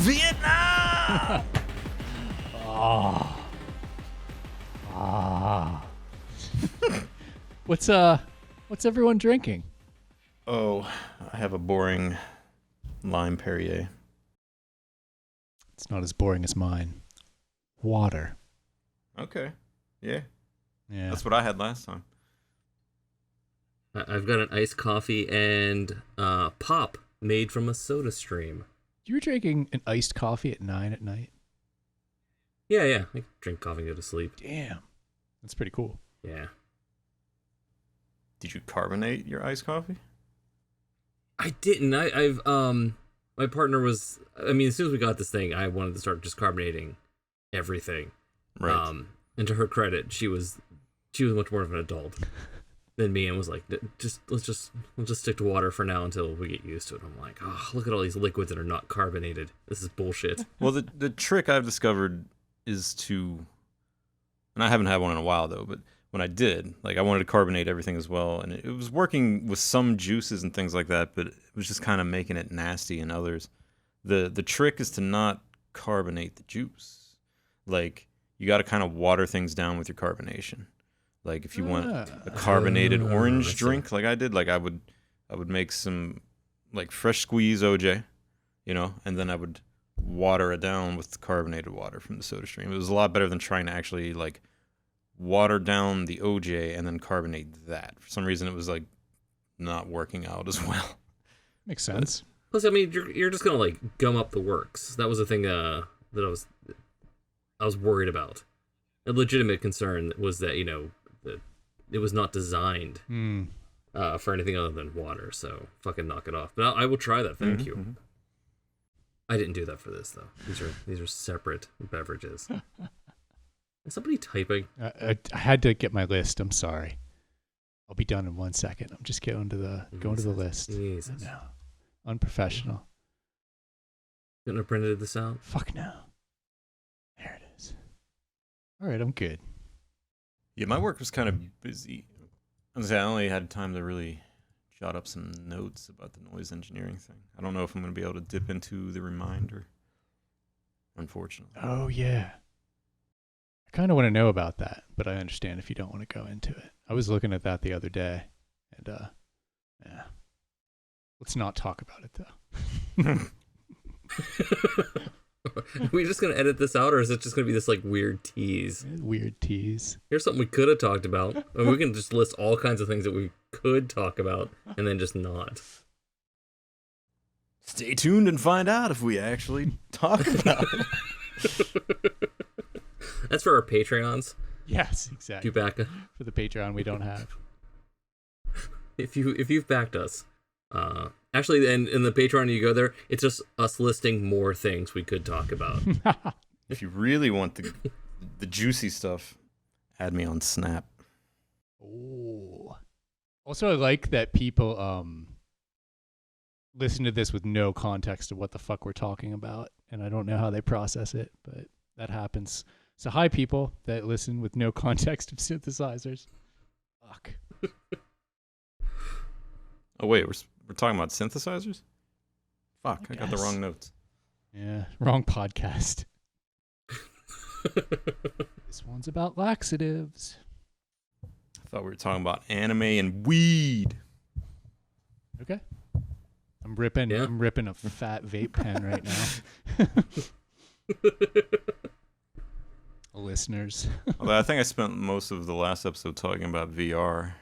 Vietnam! What's everyone drinking? Oh, I have a boring lime Perrier. It's not as boring as mine. Water. Okay. Yeah. Yeah. That's what I had last time. I've got an iced coffee and pop made from a soda stream. You were drinking an iced coffee at 9 at night? Yeah. I drink coffee and go to sleep. Damn. That's pretty cool. Yeah. Did you carbonate your iced coffee? I didn't. I've my partner was. I mean, as soon as we got this thing, I wanted to start just carbonating everything. Right. And to her credit, she was much more of an adult than me, and was like, let's just stick to water for now until we get used to it. I'm like, oh, look at all these liquids that are not carbonated. This is bullshit. Well, the trick I've discovered is to, and I haven't had one in a while though, but when I did, like, I wanted to carbonate everything as well, and it was working with some juices and things like that, but it was just kind of making it nasty in others. The trick is to not carbonate the juice. Like, you got to kind of water things down with your carbonation. Like, if you want a carbonated orange drink, like I did, like I would make some like fresh squeeze OJ, and then I would water it down with the carbonated water from the soda stream. It was a lot better than trying to actually like water down the OJ and then carbonate that. For some reason, it was like not working out as well. Makes sense. Plus, I mean, you're just gonna like gum up the works. That was the thing that I was worried about. A legitimate concern was that that it was not designed for anything other than water. So fucking knock it off. But I will try that. Thank you. Mm-hmm. I didn't do that for this though. These are separate beverages. Is somebody typing? I had to get my list. I'm sorry. I'll be done in 1 second. I'm just going to the list. Jesus. No. Unprofessional. Couldn't have printed this out. Fuck no. There it is. All right, I'm good. Yeah, my work was kind of busy. I only had time to really jot up some notes about the noise engineering thing. I don't know if I'm going to be able to dip into the reminder, unfortunately. Oh, yeah. I kind of want to know about that, but I understand if you don't want to go into it. I was looking at that the other day, and yeah. Let's not talk about it, though. Are we just going to edit this out, or is it just going to be this like weird tease? Weird tease. Here's something we could have talked about. I mean, we can just list all kinds of things that we could talk about and then just not. Stay tuned and find out if we actually talk about it. That's for our Patreons. Yes, exactly. If you back for the Patreon we don't have. If you've backed us, actually, in the Patreon you go there, it's just us listing more things we could talk about. If you really want the juicy stuff, add me on Snap. Oh. Also, I like that people listen to this with no context of what the fuck we're talking about, and I don't know how they process it, but that happens. So hi, people that listen with no context of synthesizers. Fuck. Oh wait, we're talking about synthesizers? Fuck, I got the wrong notes. Yeah, wrong podcast. This one's about laxatives. I thought we were talking about anime and weed. Okay. I'm ripping a fat vape pen right now. Listeners. Although I think I spent most of the last episode talking about VR.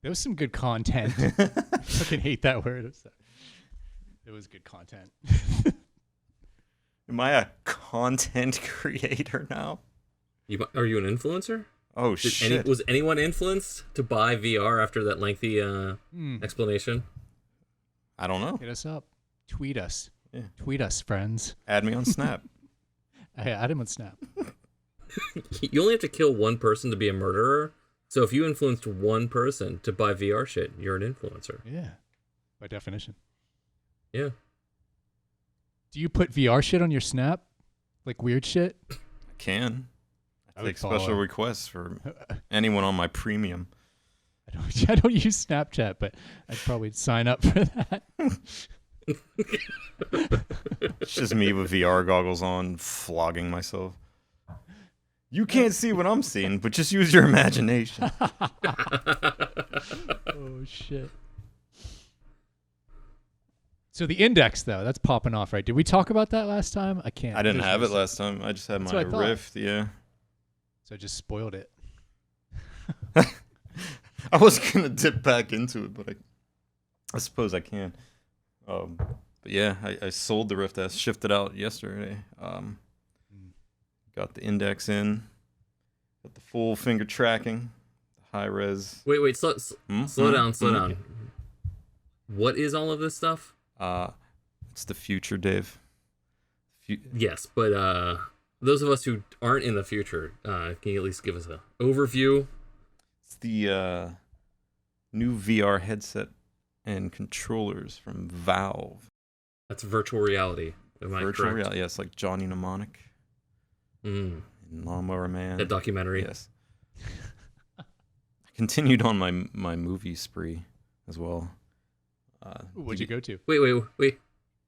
There was some good content. I fucking hate that word. It was good content. Am I a content creator now? Are you an influencer? Oh, shit. Was anyone influenced to buy VR after that lengthy explanation? I don't know. Hit us up. Tweet us. Yeah. Tweet us, friends. Add me on Snap. Hey, add him on Snap. You only have to kill one person to be a murderer. So if you influenced one person to buy VR shit, you're an influencer. Yeah. By definition. Yeah. Do you put VR shit on your Snap? Like weird shit? I can. I take follow. special requests for anyone on my premium. I don't use Snapchat, but I'd probably sign up for that. It's just me with VR goggles on, flogging myself. You can't see what I'm seeing, but just use your imagination. Oh shit. So the index though, that's popping off, right? Did we talk about that last time? I can't. I didn't There's have no it last time. I just had That's my what I thought. Rift, yeah. So I just spoiled it. I was going to dip back into it, but I suppose I can. But yeah, I sold the Rift S, shifted out yesterday. Got the index in, got the full finger tracking, the high res. Wait, slow down. What is all of this stuff? It's the future, Dave. Yes, but those of us who aren't in the future, can you at least give us an overview? It's the new VR headset and controllers from Valve. That's virtual reality. Am I Virtual correct? reality, yes, like Johnny Mnemonic and Lawnmower Man. That documentary. Yes. I continued on my movie spree as well. What'd you go to? Wait.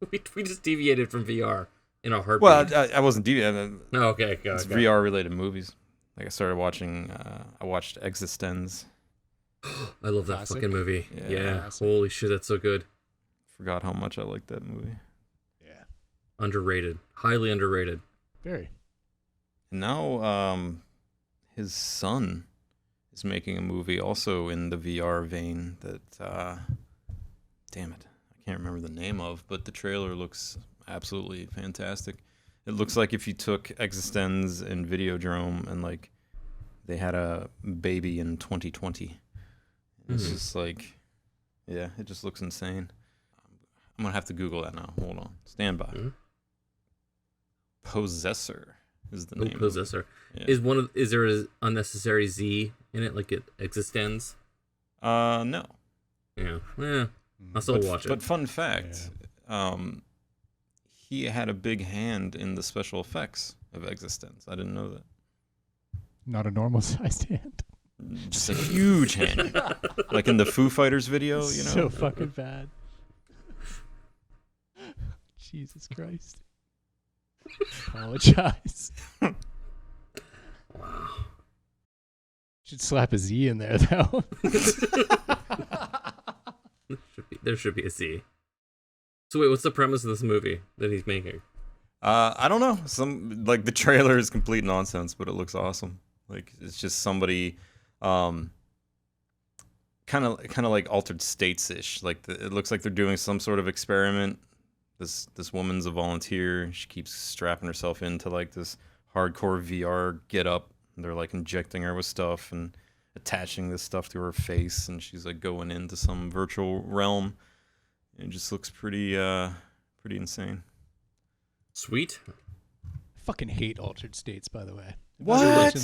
We just deviated from VR in a heartbeat. Well, I wasn't deviating. No, okay, go. It's VR related movies. Like I started watching. I watched Existenz. I love that Classic. fucking movie. Yeah. Classic. Holy shit, that's so good. Forgot how much I liked that movie. Yeah. Underrated. Highly underrated. Very. And now, his son is making a movie also in the VR vein that, damn it, I can't remember the name of, but the trailer looks absolutely fantastic. It looks like if you took Existenz and Videodrome and like they had a baby in 2020. It's just like, yeah, it just looks insane. I'm gonna have to Google that now. Hold on, stand by. Possessor is the name. Possessor. Yeah. Is there an unnecessary Z in it, like it Existenz? No. Yeah. I'll still watch it. But fun fact, he had a big hand in the special effects of Existenz. I didn't know that. Not a normal sized hand. Just a huge hand, like in the Foo Fighters video, you know. So fucking bad. Jesus Christ. Apologize. Wow. Should slap a Z in there though. There should be a Z. So wait, what's the premise of this movie that he's making? I don't know. The trailer is complete nonsense, but it looks awesome. Like it's just somebody, kind of like Altered States ish. Like it looks like they're doing some sort of experiment. This woman's a volunteer. She keeps strapping herself into like this hardcore VR get up. They're like injecting her with stuff and attaching this stuff to her face, and she's like going into some virtual realm. It just looks pretty insane. Sweet. I fucking hate Altered States, by the way. What?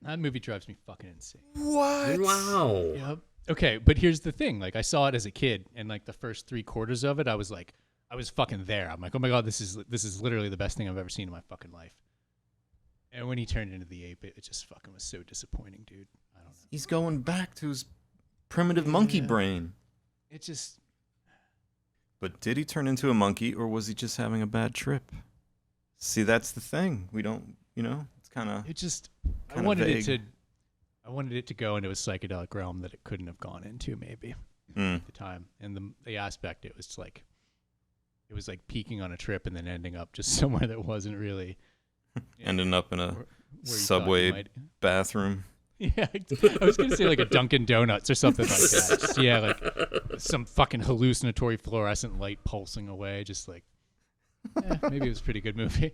That movie drives me fucking insane. What? Wow. Yep. Okay, but here's the thing. Like, I saw it as a kid, and like the first 3/4 of it, I was fucking there. I'm like, oh my god, this is literally the best thing I've ever seen in my fucking life. And when he turned into the ape, it just fucking was so disappointing, dude. I don't know. He's going back to his primitive monkey brain. It just. But did he turn into a monkey, or was he just having a bad trip? See, that's the thing. We don't, it's kind of. It just. I kinda wanted vague. it to go into a psychedelic realm that it couldn't have gone into, maybe at the time. And the aspect, it was like peaking on a trip and then ending up just somewhere that wasn't really. Ending up in a where you thought you subway might- bathroom. Yeah, I was gonna say like a Dunkin' Donuts or something like that. Just, yeah, like some fucking hallucinatory fluorescent light pulsing away. Just like, maybe it was a pretty good movie.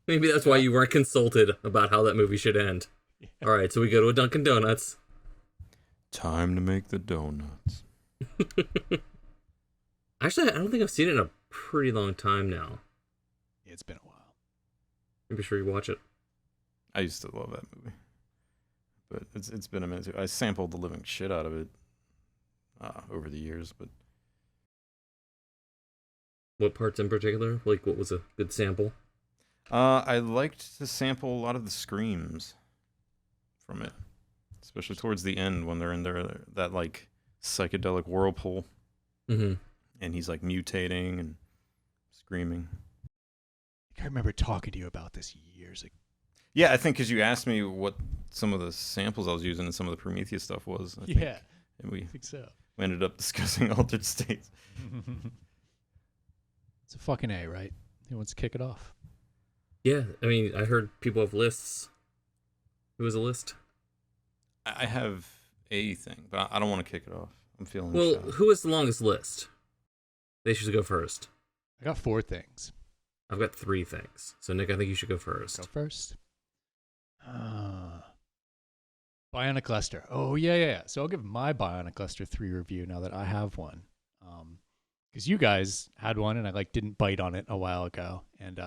Maybe that's why you weren't consulted about how that movie should end. Yeah. All right, so we go to a Dunkin' Donuts. Time to make the donuts. Actually, I don't think I've seen it in a pretty long time now. Yeah, it's been a while. Maybe sure you watch it. I used to love that movie, but it's been a minute too. I sampled the living shit out of it over the years, but What parts in particular? Like, what was a good sample? I liked to sample a lot of the screams from it, especially towards the end when they're in that like psychedelic whirlpool. Mm-hmm. and he's like mutating and screaming. I remember talking to you about this years ago. Yeah, I think because you asked me what some of the samples I was using and some of the Prometheus stuff was. I think, and I think so. we ended up discussing altered states. It's a fucking A, right? Who wants to kick it off? Yeah, I mean, I heard people have lists. Who has a list? I have a thing, but I don't want to kick it off. I'm feeling Well, shy. who has the longest list? They should go first. I got 4 things. I've got 3 things. So, Nick, I think you should go first. Go first. Bionic Cluster. Oh, yeah. So I'll give my Bionic Cluster 3 review now that I have one. Because you guys had one, and I didn't bite on it a while ago, and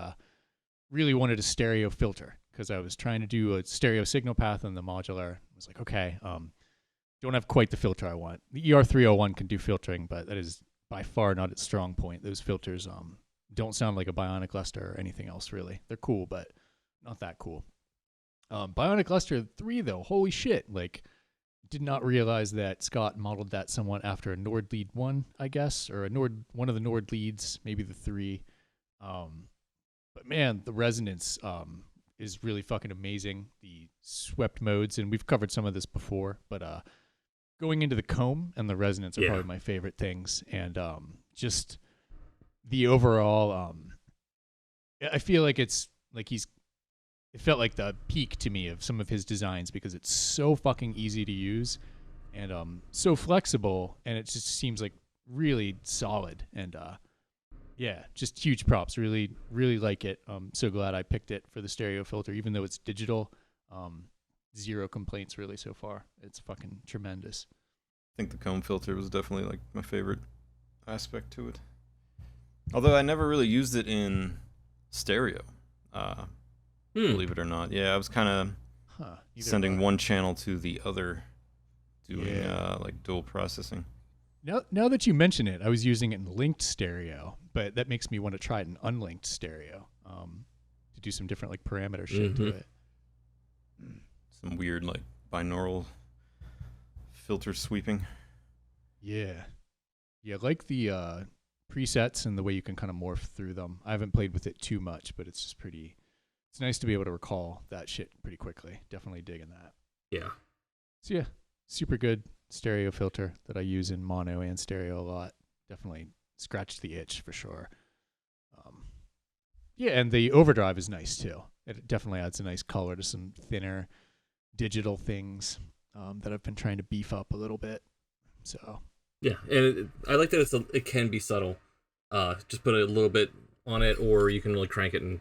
really wanted a stereo filter because I was trying to do a stereo signal path in the modular. I was like, okay, don't have quite the filter I want. The ER301 can do filtering, but that is by far not its strong point. Those filters don't sound like a Bionic Cluster or anything else, really. They're cool, but not that cool. Bionic Cluster 3, though, holy shit. Did not realize that Scott modeled that somewhat after a Nord lead 1, I guess, or one of the Nord leads, maybe the 3. But man, the resonance is really fucking amazing. The swept modes, and we've covered some of this before, but going into the comb and the resonance are probably my favorite things. And just the overall, I feel like it's like it felt like the peak to me of some of his designs because it's so fucking easy to use and so flexible, and it just seems like really solid. And yeah, just huge props. Really, really like it. So glad I picked it for the stereo filter, even though it's digital. 0 complaints really so far. It's fucking tremendous. I think the comb filter was definitely my favorite aspect to it. Although I never really used it in stereo. Believe it or not. Yeah, I was kind of sending one channel to the other, doing dual processing. Now that you mention it, I was using it in linked stereo, but that makes me want to try it in unlinked stereo to do some different parameter shit to it. Some weird binaural filter sweeping. Yeah, I like the presets and the way you can kind of morph through them. I haven't played with it too much, but it's just pretty. It's nice to be able to recall that shit pretty quickly. Definitely digging that. Yeah. So yeah, super good stereo filter that I use in mono and stereo a lot. Definitely scratched the itch for sure. Yeah, and the overdrive is nice too. It definitely adds a nice color to some thinner digital things that I've been trying to beef up a little bit. So yeah, and I like that it can be subtle. Just put a little bit on it, or you can really crank it and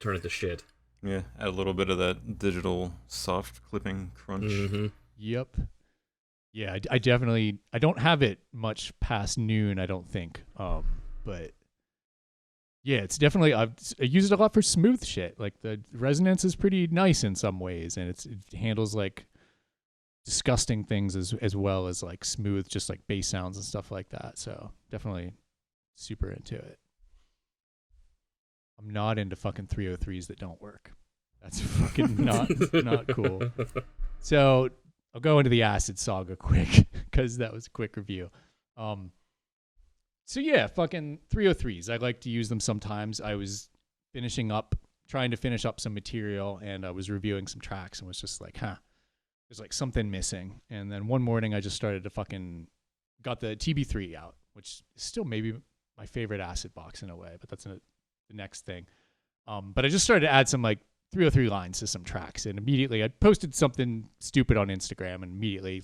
turn it to shit. Yeah, add a little bit of that digital soft clipping crunch. Mm-hmm. Yep. Yeah, I definitely, I don't have it much past noon, I don't think. But yeah, it's definitely, I use it a lot for smooth shit. The resonance is pretty nice in some ways, and it handles disgusting things as well as smooth, just bass sounds and stuff like that. So definitely super into it. I'm not into fucking 303s that don't work. That's fucking not cool. So I'll go into the acid saga quick because that was a quick review. So yeah, fucking 303s. I like to use them sometimes. I was trying to finish up some material, and I was reviewing some tracks and was just there's something missing. And then one morning I just started to got the TB3 out, which is still maybe my favorite acid box in a way, but that's the next thing. But I just started to add some 303 lines to some tracks, and immediately I posted something stupid on Instagram, and immediately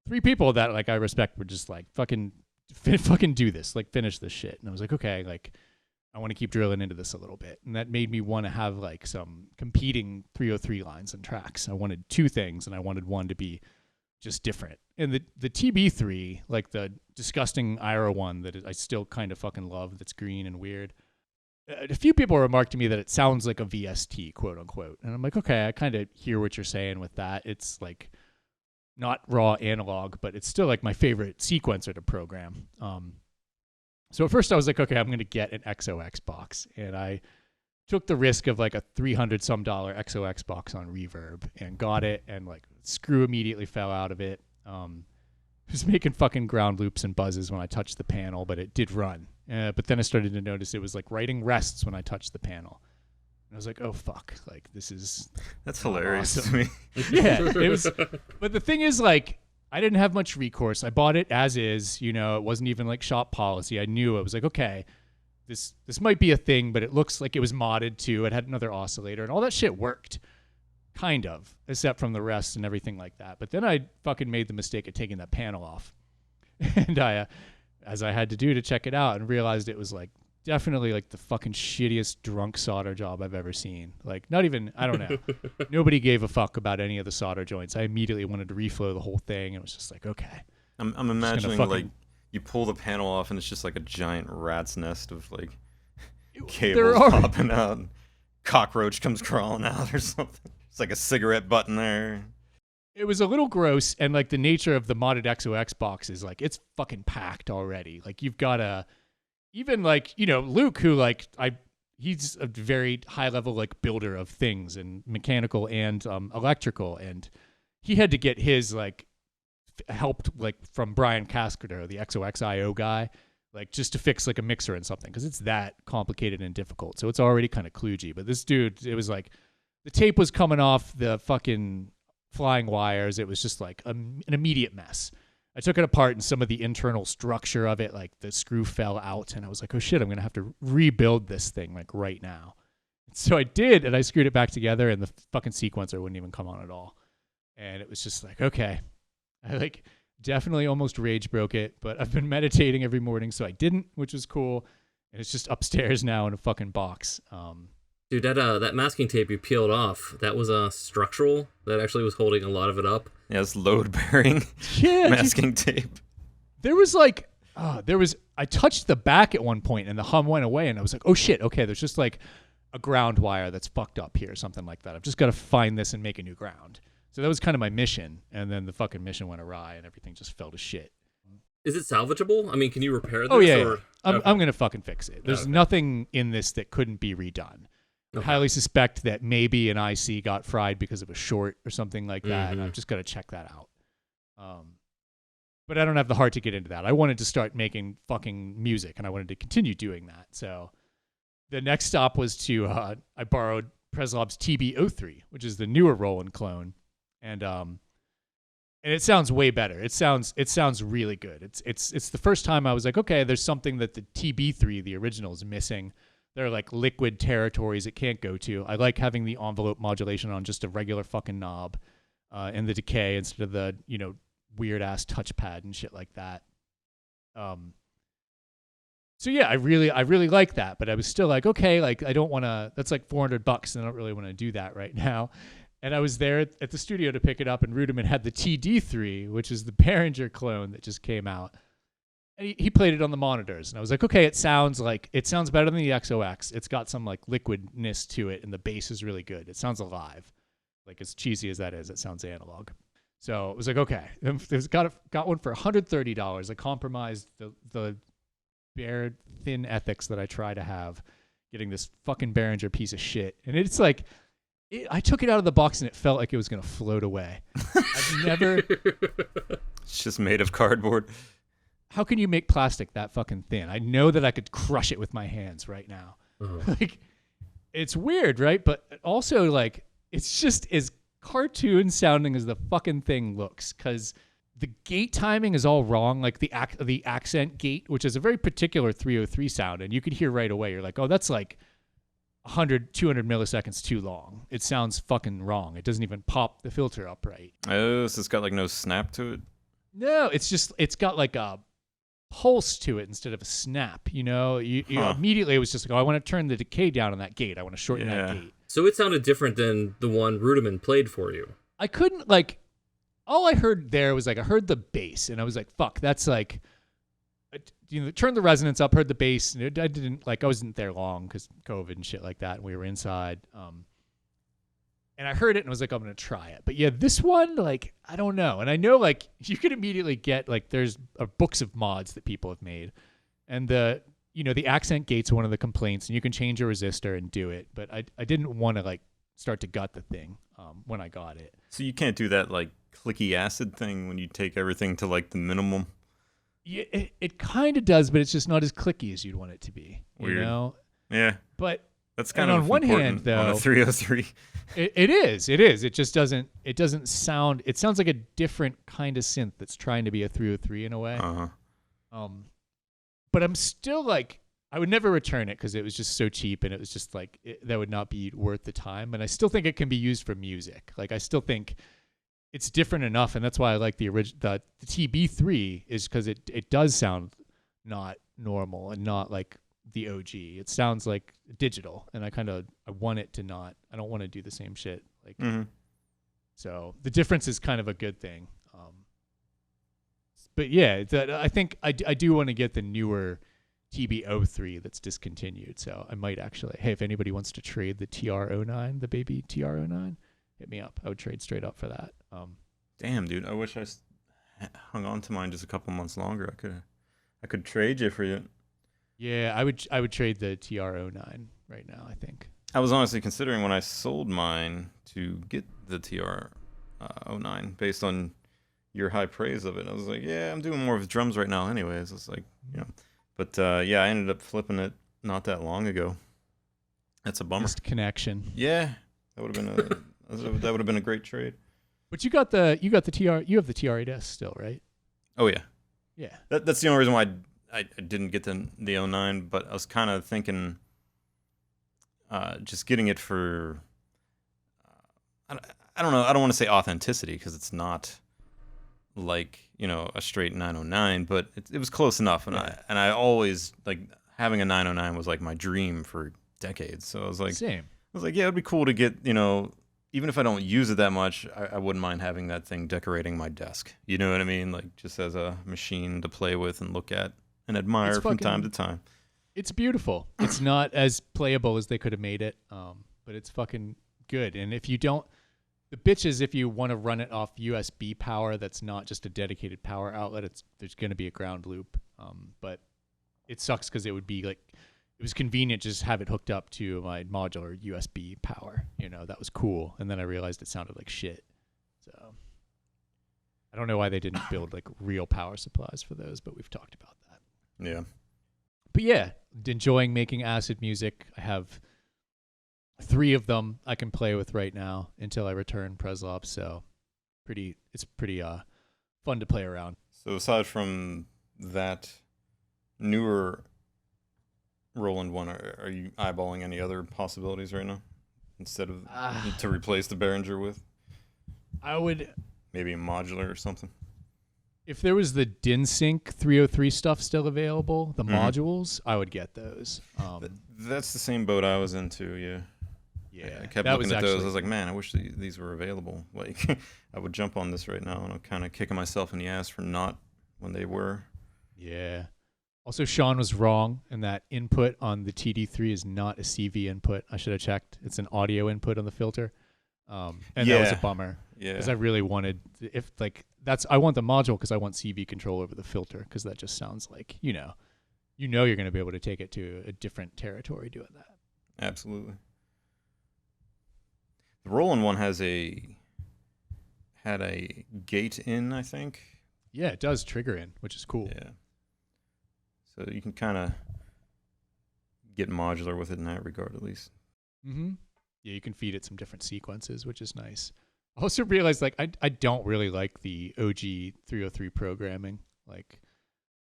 3 people that I respect were just fucking do this, finish this shit. And I was like, okay, I want to keep drilling into this a little bit. And that made me want to have some competing 303 lines and tracks. I wanted 2 things, and I wanted one to be just different. And the TB3, the disgusting IRA one that I still kind of fucking love, that's green and weird. A few people remarked to me that it sounds like a VST, quote unquote. And I'm like, okay, I kind of hear what you're saying with that. It's not raw analog, but it's still my favorite sequencer to program. So at first I was like, okay, I'm going to get an XOX box. And I took the risk of a $300 some XOX box on Reverb and got it, and screw immediately fell out of it. was making fucking ground loops and buzzes when I touched the panel, but it did run. But then I started to notice it was like writing rests when I touched the panel. And I was like, oh, fuck. Like, That's hilarious awesome. to me. Yeah, it was. But the thing is, like, I didn't have much recourse. I bought it as is. You know, it wasn't even like shop policy. I knew it was like, okay, this might be a thing, but it looks like it was modded too. It had another oscillator and all that shit worked. Kind of, except from the rest and everything like that. But then I fucking made the mistake of taking that panel off. And I, as I had to do to check it out, and realized it was like definitely like the fucking shittiest drunk solder job I've ever seen. Like, not even, I don't know. Nobody gave a fuck about any of the solder joints. I immediately wanted to reflow the whole thing, and it was just like, okay. I'm imagining like you pull the panel off and it's just like a giant rat's nest of like cables popping out. And cockroach comes crawling out or something. It's like a cigarette butt in there. It was a little gross, and like the nature of the modded XOX box is like it's fucking packed already. Like you've got to, even like, you know, Luke, who like he's a very high level like builder of things and mechanical and electrical, and he had to get his like helped like from Brian Cascader, the XOXIO guy, like just to fix like a mixer and something, because it's that complicated and difficult. So it's already kind of kludgy. But this dude, it was like the tape was coming off the fucking flying wires. It was just like an immediate mess. I took it apart, and some of the internal structure of it, like the screw fell out, and I was like, oh shit, I'm going to have to rebuild this thing like right now. So I did, and I screwed it back together, and the fucking sequencer wouldn't even come on at all. And it was just like, okay. I like definitely almost rage broke it, but I've been meditating every morning, so I didn't, which was cool. And it's just upstairs now in a fucking box. Dude, that masking tape you peeled off, that was structural. That actually was holding a lot of it up. Yeah, it's load-bearing masking tape. There was like, I touched the back at one point, and the hum went away, and I was like, oh shit, okay, there's just like a ground wire that's fucked up here, something like that. I've just got to find this and make a new ground. So that was kind of my mission, and then the fucking mission went awry, and everything just fell to shit. Is it salvageable? I mean, can you repair this? Oh, yeah. Or? I'm going to fucking fix it. There's nothing in this that couldn't be redone. I highly suspect that maybe an IC got fried because of a short or something like that, and I've just got to check that out. But I don't have the heart to get into that. I wanted to start making fucking music, and I wanted to continue doing that. So the next stop was to, I borrowed Preslov's TB-03, which is the newer Roland clone. And it sounds way better. It sounds really good. It's the first time I was like, okay, there's something that the TB3, the original, is missing. There are like liquid territories it can't go to. I like having the envelope modulation on just a regular fucking knob, and the decay instead of the, you know, weird ass touchpad and shit like that. So yeah, I really like that, but I was still like, okay, like I don't want to. That's like $400, and I don't really want to do that right now. And I was there at the studio to pick it up, and Rudiman had the TD3, which is the Behringer clone that just came out. And he played it on the monitors, and I was like, okay, it sounds better than the XOX. It's got some like liquidness to it, and the bass is really good. It sounds alive. Like, as cheesy as that is, it sounds analog. So it was like, okay, got one for $130. I compromised the bare thin ethics that I try to have, getting this fucking Behringer piece of shit. And it's like, I took it out of the box and it felt like it was going to float away. I've never... It's just made of cardboard. How can you make plastic that fucking thin? I know that I could crush it with my hands right now. Like, it's weird, right? But also, like, it's just as cartoon sounding as the fucking thing looks, because the gate timing is all wrong. Like the accent gate, which is a very particular 303 sound, and you could hear right away. You're like, oh, that's like 100, 200 milliseconds too long. It sounds fucking wrong. It doesn't even pop the filter up right. Oh, so it's got like no snap to it? No, it's got like a pulse to it instead of a snap, you know? You immediately, it was just like, oh, I want to turn the decay down on that gate. I want to shorten that gate. So it sounded different than the one Rudiman played for you. I couldn't, like, all I heard there was like, I heard the bass, and I was like, fuck, that's like, you know, turned the resonance up, heard the bass, and I wasn't there long because COVID and shit like that, and we were inside. And I heard it, and I was like, I'm going to try it. But yeah, this one, like, I don't know. And I know, like, you could immediately get, like, there's books of mods that people have made. And the accent gate's one of the complaints, and you can change a resistor and do it. But I didn't want to, like, start to gut the thing when I got it. So you can't do that like clicky acid thing when you take everything to like the minimum. Yeah, it kind of does, but it's just not as clicky as you'd want it to be. Weird. You know? Yeah. But that's kind and of on one important hand, though, on a 303. It is. It just doesn't sound. It sounds like a different kind of synth that's trying to be a 303 in a way. But I'm still like, I would never return it because it was just so cheap, and it was just like that would not be worth the time. And I still think it can be used for music. Like I still think it's different enough, and that's why I like the TB3 is because it does sound not normal and not like the OG. It sounds like digital, and I want it to not. I don't want to do the same shit. Like, so the difference is kind of a good thing. But yeah, I think I do want to get the newer TB03 that's discontinued. So I might actually. Hey, if anybody wants to trade the TR09, the baby TR09, hit me up. I would trade straight up for that. Damn, dude, I wish I hung on to mine just a couple months longer. I could trade you for you. Yeah, I would trade the TR09 right now, I think. I was honestly considering when I sold mine to get the TR09 based on your high praise of it. I was like, yeah, I'm doing more of drums right now anyways. It's like, But yeah, I ended up flipping it not that long ago. That's a bummer. Missed connection. Yeah, that would have been a great trade. But you have the TR8S still, right? Oh yeah. Yeah. That's the only reason why I didn't get the 09, but I was kind of thinking just getting it for I don't know, I don't want to say authenticity because it's not like, a straight 909, but it was close enough, and I always like having a 909 was like my dream for decades. So I was like, same. I was like, yeah, it'd be cool to get, even if I don't use it that much, I wouldn't mind having that thing decorating my desk. You know what I mean? Like just as a machine to play with and look at and admire from time to time. It's beautiful. It's not as playable as they could have made it, but it's fucking good. And if you don't, the bitch is if you want to run it off USB power that's not just a dedicated power outlet, there's going to be a ground loop. But it sucks because it would be like, it was convenient to just have it hooked up to my modular USB power. That was cool. And then I realized it sounded like shit. So I don't know why they didn't build like real power supplies for those, but we've talked about that. Yeah. But yeah, enjoying making acid music. I have 3 of them I can play with right now until I return Preslop. So it's pretty fun to play around. So aside from that newer Roland one, are you eyeballing any other possibilities right now instead of to replace the Behringer with? I would maybe a modular or something. If there was the DIN-Sync 303 stuff still available, the modules, I would get those. That's the same boat I was into, yeah. Yeah, I kept looking at those. I was like, man, I wish these were available. Like, I would jump on this right now, and I'm kind of kicking myself in the ass for not when they were. Yeah. Also, Sean was wrong, and that input on the TD3 is not a CV input. I should have checked. It's an audio input on the filter. And that was a bummer. Yeah. Because I really wanted, I want the module because I want CV control over the filter, because that just sounds like, you're going to be able to take it to a different territory doing that. Absolutely. The Roland one had a gate in, I think. Yeah, it does trigger in, which is cool. Yeah. So you can kind of get modular with it in that regard, at least. Mm-hmm. Yeah, you can feed it some different sequences, which is nice. I also realized, I don't really like the OG 303 programming. Like,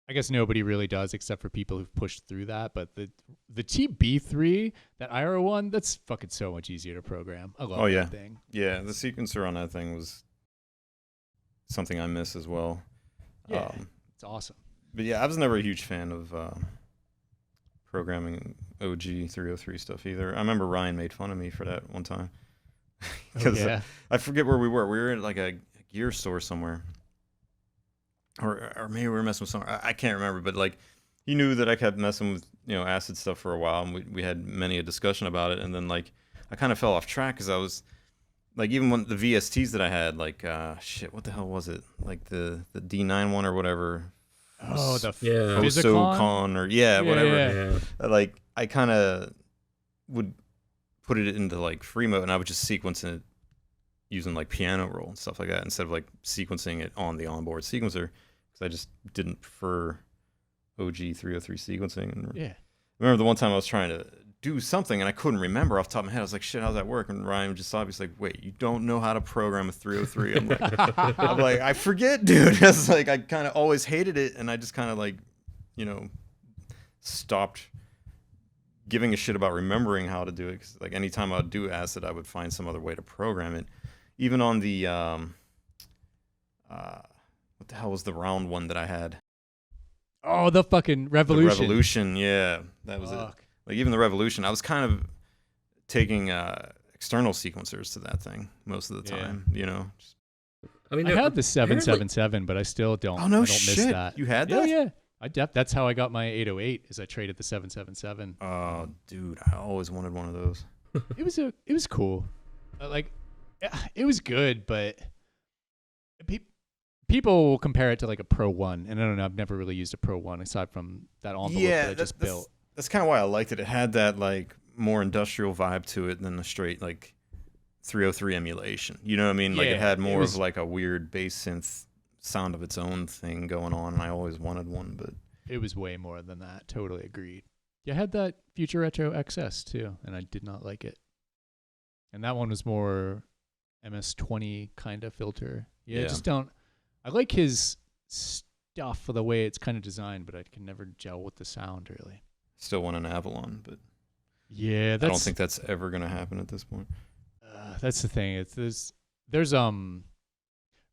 I guess nobody really does except for people who've pushed through that. But the TB3, that IRO one, that's fucking so much easier to program. I love that thing. Yeah, the sequencer on that thing was something I miss as well. Yeah, it's awesome. But yeah, I was never a huge fan of programming OG 303 stuff either. I remember Ryan made fun of me for that one time. Because I forget where we were. We were at like a gear store somewhere. Or maybe we were messing with somewhere. I can't remember, but like he knew that I kept messing with, acid stuff for a while, and we had many a discussion about it, and then like I kind of fell off track because I was like, even when the VSTs that I had, like what the hell was it? Like the D9 one or whatever. Oh, the Physicon or whatever. Yeah. Like I kind of would put it into like free mode, and I would just sequence it using like piano roll and stuff like that instead of like sequencing it on the onboard sequencer, because I just didn't prefer OG 303 sequencing. And Yeah. I remember the one time I was trying to do something and I couldn't remember off the top of my head. I was like, shit, how's that work? And Ryan just obviously like, wait, you don't know how to program a 303. I'm like, I forget, dude. It's like, I kind of always hated it, and I just kind of like, you know, stopped giving a shit about remembering how to do it. 'Cause like anytime I would do acid, I would find some other way to program it. Even on the, what the hell was the round one that I had? Oh, the fucking Revolution. The Revolution, yeah. That was it. Like even the Revolution, I was kind of taking external sequencers to that thing most of the time, you know. I mean, I had the 777, but I still don't. Oh no, I don't shit! miss that. You had that? Yeah. That's how I got my 808. Is I traded the 777. Oh, dude, I always wanted one of those. It was cool. Like, it was good, but people will compare it to like a Pro One, and I don't know. I've never really used a Pro One aside from that envelope that I just built. That's kind of why I liked it. It had that like more industrial vibe to it than the straight like 303 emulation. You know what I mean? Like it had more of like a weird bass synth sound of its own thing going on, and I always wanted one, but it was way more than that. Totally agreed. Yeah, I had that Future Retro XS too, and I did not like it. And that one was more MS-20 kind of filter. Yeah, I just don't. I like his stuff for the way it's kind of designed, but I can never gel with the sound really. Still want an Avalon, but yeah, I don't think that's ever gonna happen at this point. That's the thing. There's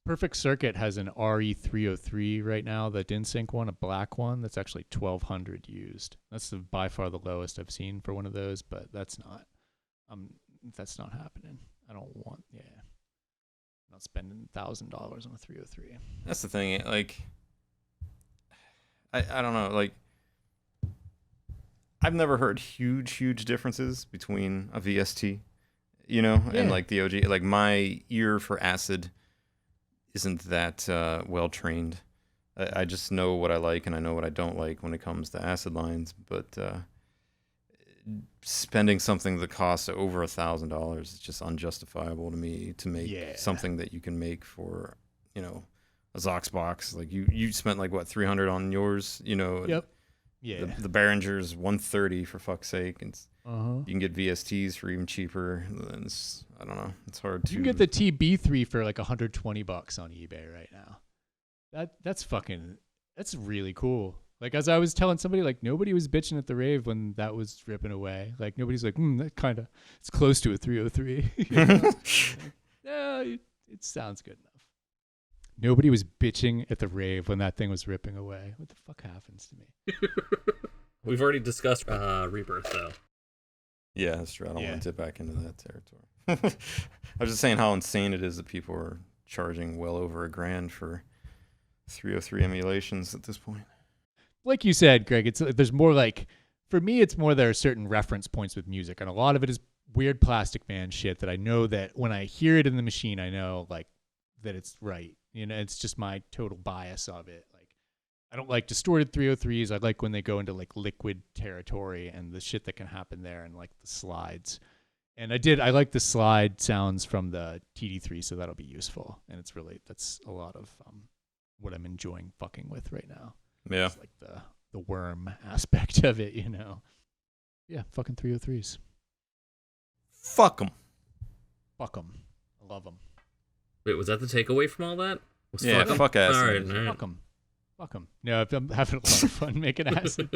Perfect Circuit has an RE303 right now, the DIN-Sync one, a black one that's actually 1200 used. That's by far the lowest I've seen for one of those, but that's not happening. I don't want, I'm not spending $1,000 on a 303. That's the thing. Like, I don't know. Like, I've never heard huge differences between a VST, you know, and like the OG. Like my ear for acid isn't that well trained. I just know what I like and I know what I don't like when it comes to acid lines. But spending something that costs over $1,000 is just unjustifiable to me to make something that you can make for, you know, a Zox box. Like you spent like what, $300 on yours, you know. Yep. Yeah. The Behringer's $130 for fuck's sake, and you can get VSTs for even cheaper. And I don't know. It's hard to. You can get the TB3 for like $120 on eBay right now. That's really cool. Like as I was telling somebody, like nobody was bitching at the rave when that was ripping away. Like nobody's like, that kind of it's close to a 303. You know? No, it sounds good enough. Nobody was bitching at the rave when that thing was ripping away. What the fuck happens to me? We've already discussed Rebirth, though. Yeah, that's true. I don't want to dip back into that territory. I was just saying how insane it is that people are charging well over $1,000 for 303 emulations at this point. Like you said, Greg, there's more like, for me, it's more there are certain reference points with music, and a lot of it is weird Plastic Man shit that I know that when I hear it in the machine, I know like that it's right. You know, it's just my total bias of it. Like, I don't like distorted 303s. I like when they go into like liquid territory and the shit that can happen there and like the slides. And I like the slide sounds from the TD3, so that'll be useful. And that's a lot of what I'm enjoying fucking with right now. Yeah. It's like the worm aspect of it, you know. Yeah, fucking 303s. Fuck them. Fuck them. I love them. Wait, was that the takeaway from all that? Yeah, fuck acid. All right. Fuck them. Fuck them. No, I'm having a lot of fun making acid.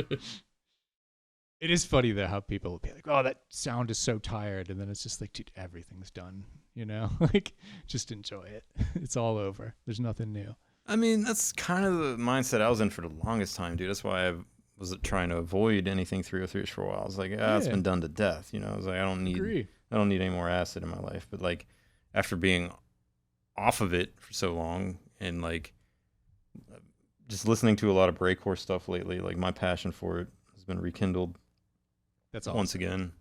It is funny though how people will be like, "Oh, that sound is so tired," and then it's just like, "Dude, everything's done." You know, like just enjoy it. It's all over. There's nothing new. I mean, that's kind of the mindset I was in for the longest time, dude. That's why I was trying to avoid anything 303s for a while. I was like, it's been done to death. You know, I was like, I don't need any more acid in my life. But like, after being off of it for so long and like just listening to a lot of breakcore stuff lately, like my passion for it has been rekindled. That's awesome. Once again.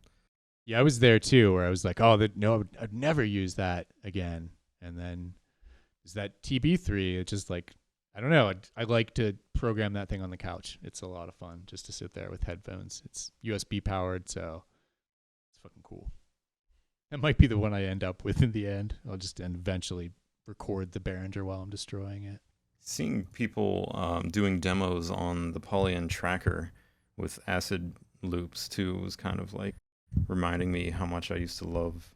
Yeah, I was there too, where I was like, no, I'd never use that again. And then is that TB3? It's just like, I don't know. I like to program that thing on the couch. It's a lot of fun just to sit there with headphones. It's USB powered, so it's fucking cool. That might be the one I end up with in the end. I'll just eventually record the Behringer while I'm destroying it. Seeing people doing demos on the Polyend tracker with acid loops too was kind of like reminding me how much I used to love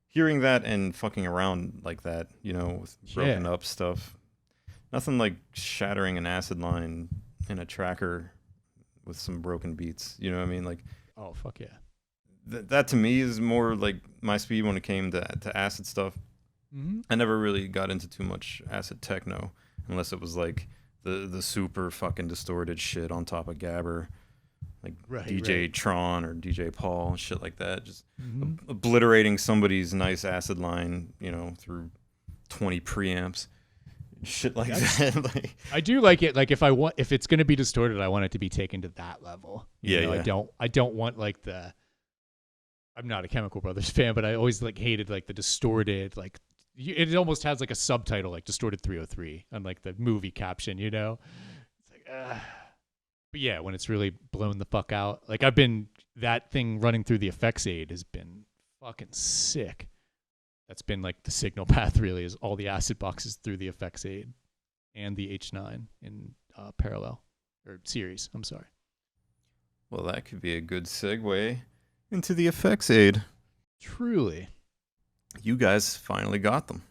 hearing that and fucking around like that, with broken up stuff. Nothing like shattering an acid line in a tracker with some broken beats. You know what I mean? Like, oh fuck yeah. That to me is more like my speed when it came to acid stuff. Mm-hmm. I never really got into too much acid techno unless it was like the super fucking distorted shit on top of Gabber, like DJ Tron or DJ Paul and shit like that, just obliterating somebody's nice acid line, through 20 preamps, shit like that. Like, I do like it. Like if it's gonna be distorted, I want it to be taken to that level. Yeah. I don't want like I'm not a Chemical Brothers fan, but I always like hated like the distorted, like it almost has like a subtitle like distorted 303 on like the movie caption, It's like, but yeah, when it's really blown the fuck out, like that thing running through the effects aid has been fucking sick. That's been like the signal path really, is all the acid boxes through the effects aid and the H9 in parallel or series. I'm sorry. Well, that could be a good segue into the effects aid. Truly. You guys finally got them.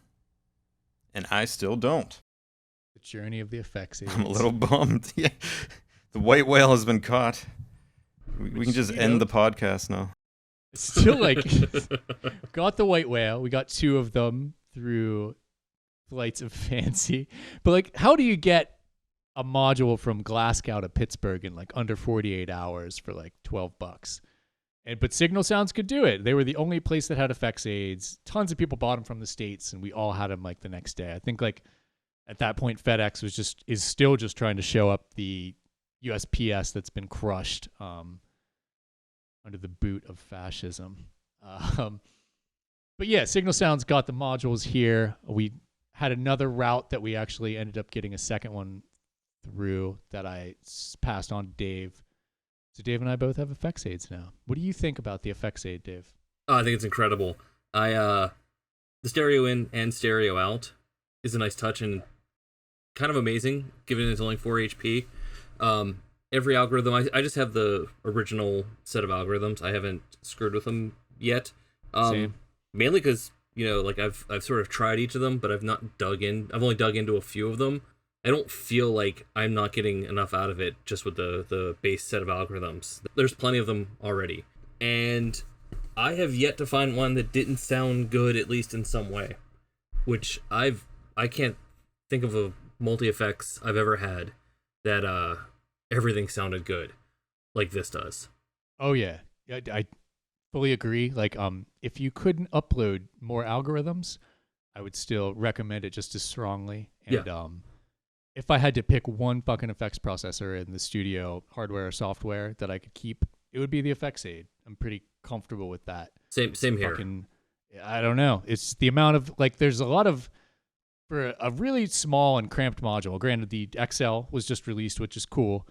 And I still don't. The journey of the effects aid. I'm a little bummed. Yeah. The white whale has been caught. We can just end the podcast now. It's still like, got the white whale. We got 2 of them through Flights of Fancy. But like, how do you get a module from Glasgow to Pittsburgh in like under 48 hours for like $12? But Signal Sounds could do it. They were the only place that had effects aids. Tons of people bought them from the States, and we all had them like the next day. I think like at that point, FedEx is still just trying to show up the USPS that's been crushed under the boot of fascism. But yeah, Signal Sounds got the modules here. We had another route that we actually ended up getting a second one through that I passed on to Dave. So Dave and I both have effects aids now. What do you think about the effects aid, Dave? Oh, I think it's incredible. The stereo in and stereo out is a nice touch and kind of amazing, given it's only 4 HP. Every algorithm, I just have the original set of algorithms. I haven't screwed with them yet. Same. Mainly because, like I've sort of tried each of them, but I've not dug in. I've only dug into a few of them. I don't feel like I'm not getting enough out of it just with the base set of algorithms. There's plenty of them already. And I have yet to find one that didn't sound good, at least in some way. Which I can't think of a multi-effects I've ever had that everything sounded good like this does. Oh yeah. I fully agree. Like if you couldn't upload more algorithms, I would still recommend it just as strongly. And if I had to pick one fucking effects processor in the studio, hardware or software, that I could keep, it would be the effects aid. I'm pretty comfortable with that. Same here. I don't know. It's the amount of, like, there's a lot of, for a really small and cramped module, granted the XL was just released, which is cool.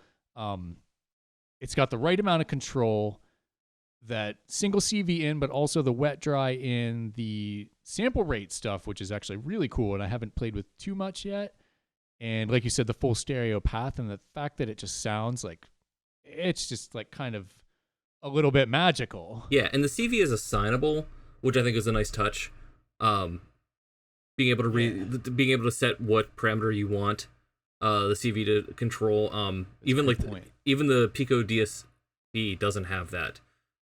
It's got the right amount of control, that single CV in, but also the wet dry in, the sample rate stuff, which is actually really cool, and I haven't played with too much yet. And like you said, the full stereo path, and the fact that it just sounds like it's just like kind of a little bit magical. Yeah, and the CV is assignable, which I think is a nice touch. Being able to set what parameter you want the CV to control. Even the Pico DSP doesn't have that.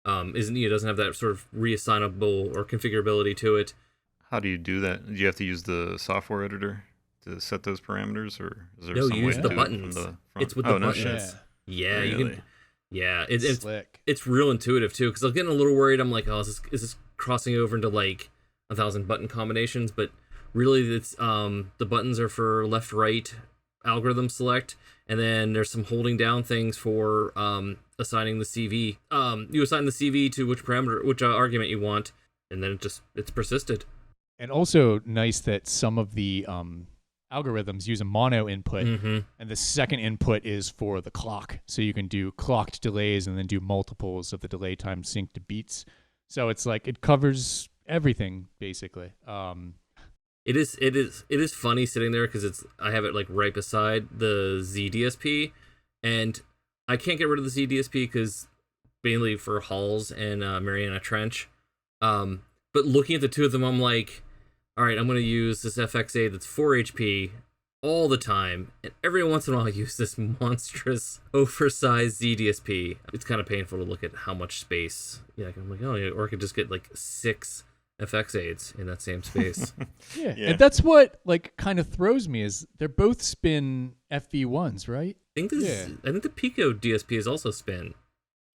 It doesn't have that sort of reassignable or configurability to it. How do you do that? Do you have to use the software editor to set those parameters, or is there some use way the to buttons. Do it from the front? It's with the buttons. Shit. Yeah, really? you can. Yeah, Slick. It's real intuitive too. Because I was getting a little worried. I'm like, oh, is this crossing over into like 1,000 button combinations? But really, it's the buttons are for left, right, algorithm select, and then there's some holding down things for assigning the CV. You assign the CV to which parameter, which argument you want, and then it's persisted. And also nice that some of the algorithms use a mono input, and the second input is for the clock. So you can do clocked delays and then do multiples of the delay time sync to beats. So it's like it covers everything basically. It is funny sitting there because I have it like right beside the ZDSP, and I can't get rid of the ZDSP because mainly for Halls and Mariana Trench. But looking at the two of them, I'm like, all right, I'm going to use this FX8 that's 4 HP all the time, and every once in a while I use this monstrous, oversized ZDSP. It's kind of painful to look at how much space. Yeah, I'm like, oh, yeah, or I could just get like 6 FX8s in that same space. Yeah, and that's what like kind of throws me is they're both spin FV1s, right? I think the Pico DSP is also spin.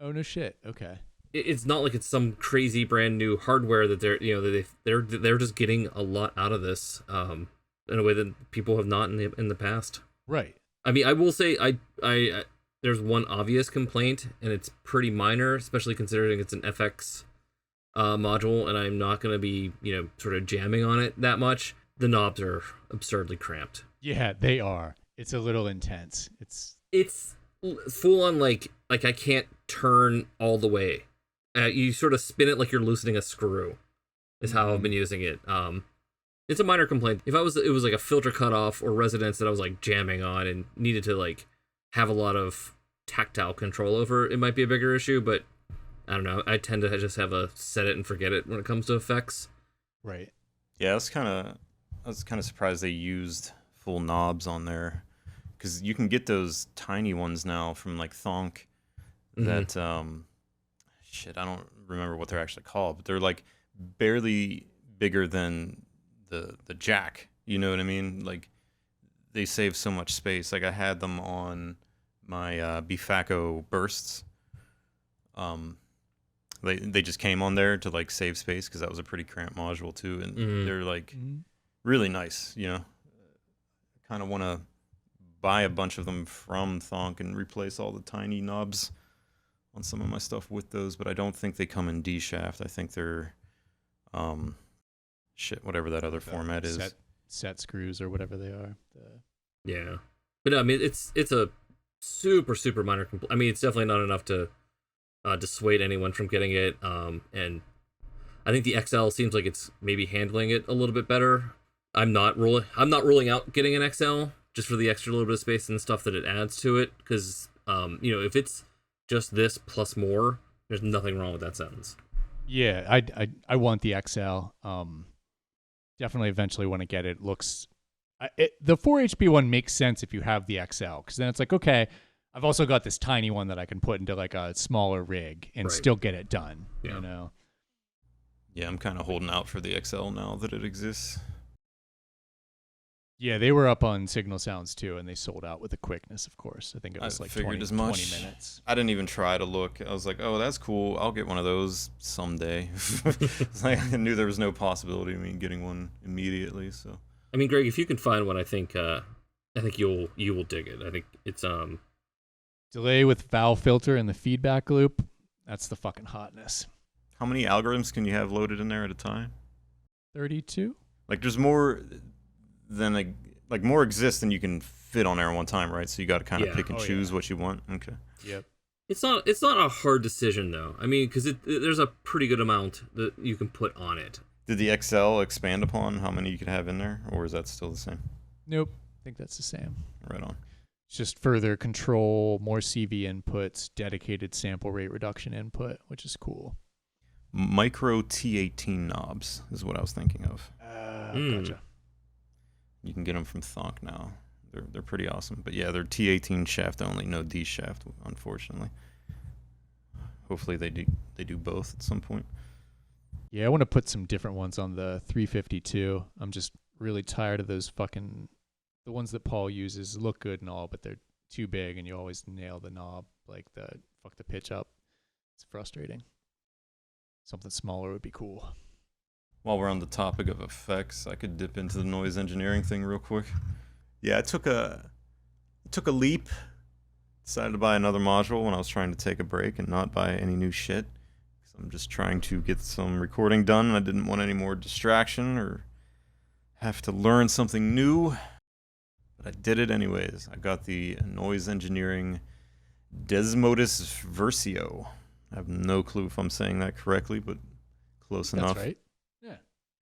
Oh no shit. Okay. It's not like it's some crazy brand new hardware that they're just getting a lot out of this in a way that people have not in the past. Right. I mean, I will say I there's one obvious complaint, and it's pretty minor, especially considering it's an FX module, and I'm not going to be sort of jamming on it that much. The knobs are absurdly cramped. Yeah, they are. It's a little intense. It's full on like I can't turn all the way. You sort of spin it like you're loosening a screw, is how I've been using it. It's a minor complaint. If it was like a filter cutoff or resonance that I was like jamming on and needed to like have a lot of tactile control over, it might be a bigger issue. But I don't know. I tend to just have a set it and forget it when it comes to effects. Right. Yeah, I was kind of surprised they used full knobs on there, because you can get those tiny ones now from like Thonk that I don't remember what they're actually called, but they're like barely bigger than the jack. You know what I mean? Like they save so much space. Like I had them on my Bifaco bursts. They just came on there to like save space because that was a pretty cramped module too, and they're like really nice. Kind of want to buy a bunch of them from Thonk and replace all the tiny knobs on some of my stuff with those, but I don't think they come in D shaft. I think they're whatever that other format is. Set screws or whatever they are. Yeah. But no, I mean it's a super, super minor I mean, it's definitely not enough to dissuade anyone from getting it. And I think the XL seems like it's maybe handling it a little bit better. I'm not ruling out getting an XL just for the extra little bit of space and stuff that it adds to it, because if it's just this plus more, there's nothing wrong with that sentence. Yeah, I want the XL. Definitely eventually want to get it. The 4 HP one makes sense if you have the XL, because then it's like, okay, I've also got this tiny one that I can put into like a smaller rig and still get it done. Yeah. Yeah, I'm kind of holding out for the XL now that it exists. Yeah, they were up on Signal Sounds too, and they sold out with a quickness, of course. I think it was like 20 minutes. I didn't even try to look. I was like, oh, that's cool. I'll get one of those someday. Like, I knew there was no possibility of me getting one immediately. So, I mean, Greg, if you can find one, I think you will dig it. I think it's delay with valve filter in the feedback loop. That's the fucking hotness. How many algorithms can you have loaded in there at a time? 32. Like, there's more than more exists than you can fit on there at one time, right? So you got to kind of pick and choose what you want. Okay. Yep. It's not a hard decision though. I mean, because there's a pretty good amount that you can put on it. Did the XL expand upon how many you could have in there, or is that still the same? Nope. I think that's the same. Right on. It's just further control, more CV inputs, dedicated sample rate reduction input, which is cool. Micro T18 knobs is what I was thinking of. Gotcha. You can get them from Thonk now. They're pretty awesome. But yeah, they're T18 shaft only, no D shaft, unfortunately. Hopefully they do both at some point. Yeah, I want to put some different ones on the 352. I'm just really tired of those the ones that Paul uses look good and all, but they're too big and you always nail the knob, like fuck the pitch up. It's frustrating. Something smaller would be cool. While we're on the topic of effects, I could dip into the noise engineering thing real quick. Yeah, I took a leap. Decided to buy another module when I was trying to take a break and not buy any new shit. So I'm just trying to get some recording done, and I didn't want any more distraction or have to learn something new. But I did it anyways. I got the Noise Engineering Desmodus Versio. I have no clue if I'm saying that correctly, but close enough. That's right.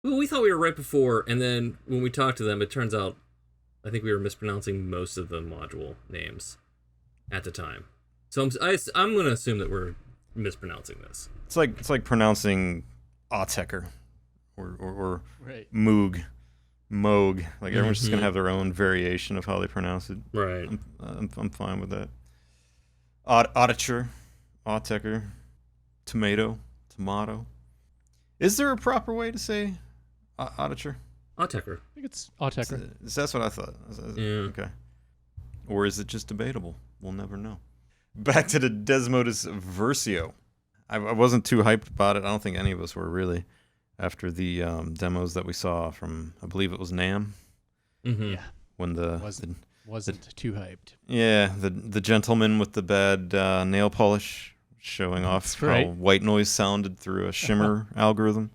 Well, we thought we were right before, and then when we talked to them, it turns out I think we were mispronouncing most of the module names at the time. So I'm going to assume that we're mispronouncing this. It's like pronouncing Autechre or Right. Moog. Like everyone's just gonna have their own variation of how they pronounce it. Right. I'm fine with that. Autechre, tomato. Is there a proper way to say Autechre? Autechre. I think it's Autechre. That's what I thought. Yeah. Okay. Or is it just debatable? We'll never know. Back to the Desmodus Versio. I wasn't too hyped about it. I don't think any of us were really after the demos that we saw from, I believe it was NAMM. Mm-hmm. Yeah. When Wasn't too hyped. Yeah, the gentleman with the bad nail polish showing off right. how white noise sounded through a shimmer algorithm.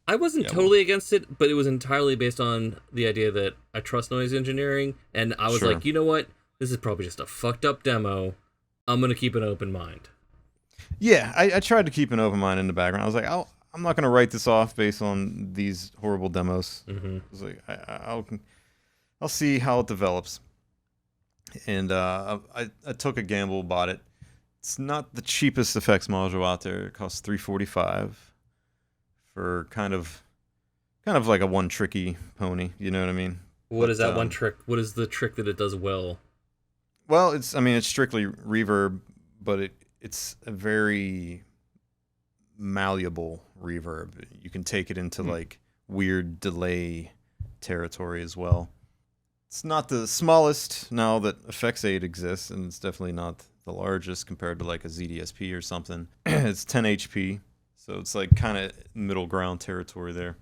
I wasn't totally against it, but it was entirely based on the idea that I trust noise engineering, and I was Sure. like, you know what? This is probably just a fucked up demo. I'm going to keep an open mind. Yeah, I tried to keep an open mind in the background. I was like, I'm not going to write this off based on these horrible demos. Mm-hmm. I was like, I'll see how it develops. And I took a gamble, bought it. It's not the cheapest effects module out there. It costs $345 for kind of like a one tricky pony. You know what I mean? What is that one trick? What is the trick that it does well? Well, it's strictly reverb, but it's a very malleable reverb. You can take it into like weird delay territory as well. It's not the smallest now that Effects 8 exists, and it's definitely not the largest compared to like a ZDSP or something. It's 10 HP, so it's like kind of middle ground territory there.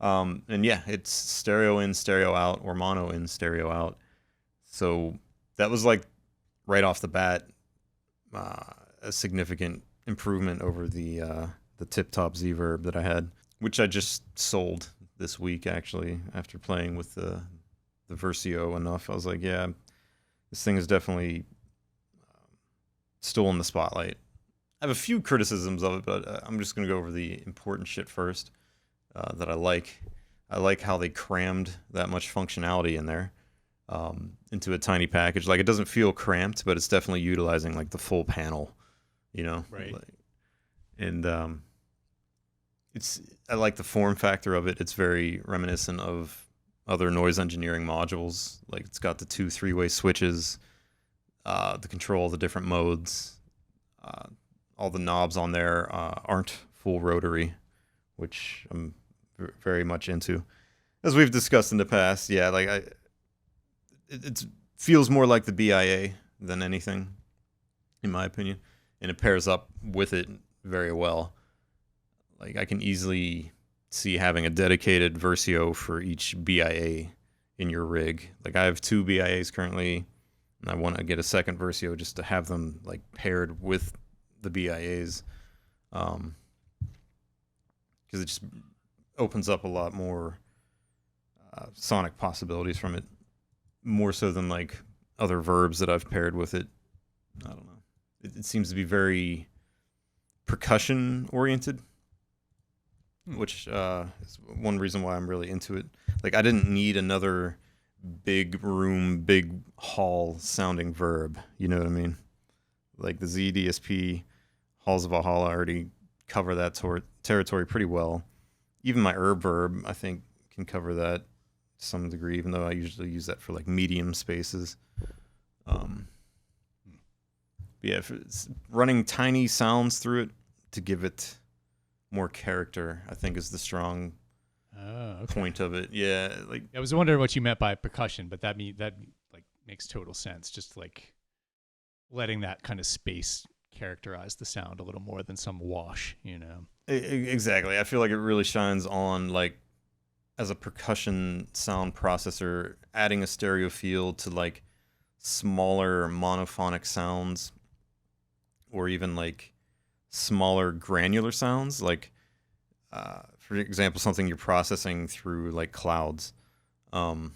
And yeah, it's stereo in, stereo out, or mono in, stereo out. So that was like right off the bat a significant improvement over the Tip Top Z-Verb that I had, which I just sold this week actually after playing with the Versio enough. I was like, yeah, this thing is definitely still in the spotlight. I have a few criticisms of it, but I'm just going to go over the important shit first that I like. I like how they crammed that much functionality in there into a tiny package. Like, it doesn't feel cramped, but it's definitely utilizing like the full panel, you know? Right. And I like the form factor of it. It's very reminiscent of other noise engineering modules. Like, it's got the 2 3-way switches, the control of the different modes. All the knobs on there aren't full rotary, which I'm very much into. As we've discussed in the past, yeah, like it feels more like the BIA than anything, in my opinion, and it pairs up with it very well. Like, I can easily see having a dedicated Versio for each BIA in your rig. Like, I have 2 BIAs currently, and I want to get a second Versio just to have them like paired with the BIAs, because it just opens up a lot more sonic possibilities from it, more so than like other verbs that I've paired with it. I don't know. It seems to be very percussion oriented, which is one reason why I'm really into it. Like, I didn't need another big room, big hall sounding verb. You know what I mean? Like, the ZDSP Halls of Valhalla already cover that territory pretty well. Even my verb, I think, can cover that to some degree, even though I usually use that for like medium spaces. Yeah, if it's running tiny sounds through it to give it more character, I think, is the strong point of it. Yeah, like, I was wondering what you meant by percussion, but that like makes total sense. Just like letting that kind of space characterize the sound a little more than some wash, you know. Exactly. I feel like it really shines on, like, as a percussion sound processor, adding a stereo field to like smaller monophonic sounds, or even like smaller granular sounds, like for example, something you're processing through like clouds, and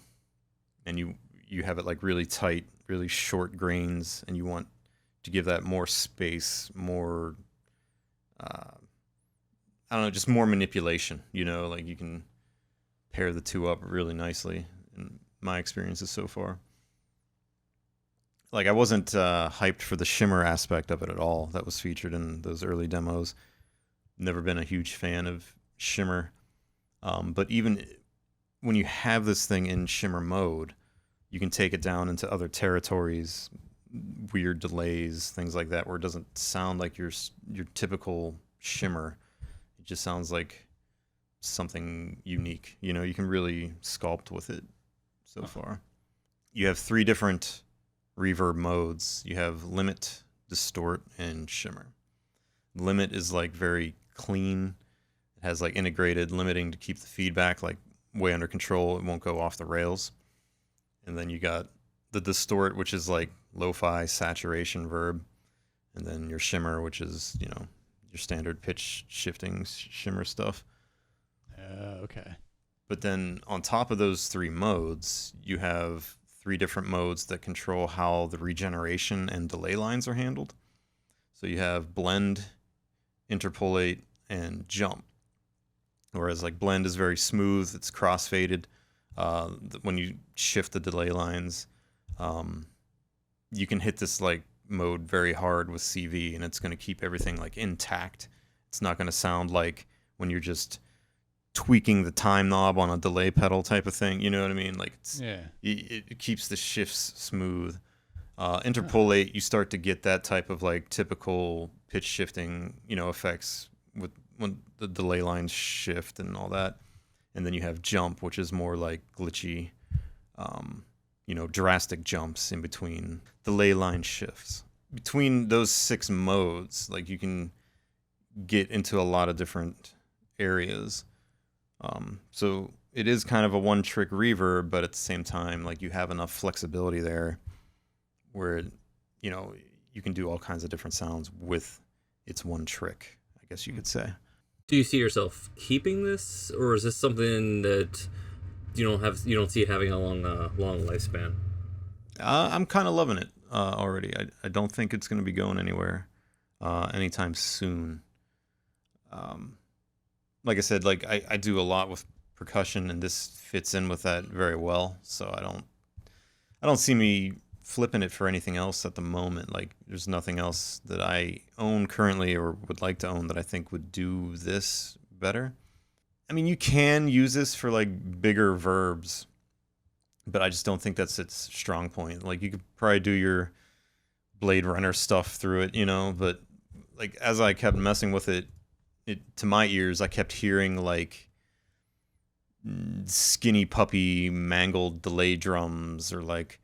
you have it like really tight, really short grains, and you want to give that more space, more I don't know, just more manipulation, like you can pair the two up really nicely in my experiences so far. Like I wasn't hyped for the shimmer aspect of it at all that was featured in those early demos. Never been a huge fan of shimmer. But even when you have this thing in shimmer mode, you can take it down into other territories, weird delays, things like that, where it doesn't sound like your typical shimmer. It just sounds like something unique. You can really sculpt with it so far. You have 3 different reverb modes. You have limit, distort, and shimmer. Limit is like very clean. It has like integrated limiting to keep the feedback like way under control. It won't go off the rails. And then you got the distort, which is like lo-fi saturation verb, and then your shimmer, which is your standard pitch shifting shimmer stuff. Okay. But then on top of those 3 modes, you have 3 different modes that control how the regeneration and delay lines are handled. So you have blend, interpolate, and jump. Whereas like blend is very smooth, it's crossfaded. When you shift the delay lines, you can hit this like mode very hard with CV, and it's going to keep everything like intact. It's not going to sound like when you're just tweaking the time knob on a delay pedal type of thing. You know what I mean? Like it keeps the shifts smooth. Interpolate, you start to get that type of like typical pitch shifting, effects with when the delay lines shift and all that. And then you have jump, which is more like glitchy, drastic jumps in between delay line shifts. Between those 6 modes, like you can get into a lot of different areas. So it is kind of a one-trick reverb, but at the same time, like you have enough flexibility there where, you can do all kinds of different sounds with its one trick, I guess you could say. Do you see yourself keeping this, or is this something that you don't see having a long lifespan? I'm kind of loving it already. I don't think it's going to be going anywhere anytime soon. Like I said, like I do a lot with percussion, and this fits in with that very well. So I don't see me flipping it for anything else at the moment. Like there's nothing else that I own currently or would like to own that I think would do this better. I mean, you can use this for like bigger verbs, but I just don't think that's its strong point. Like you could probably do your Blade Runner stuff through it, but like as I kept messing with it, to my ears, I kept hearing like skinny puppy mangled delay drums or like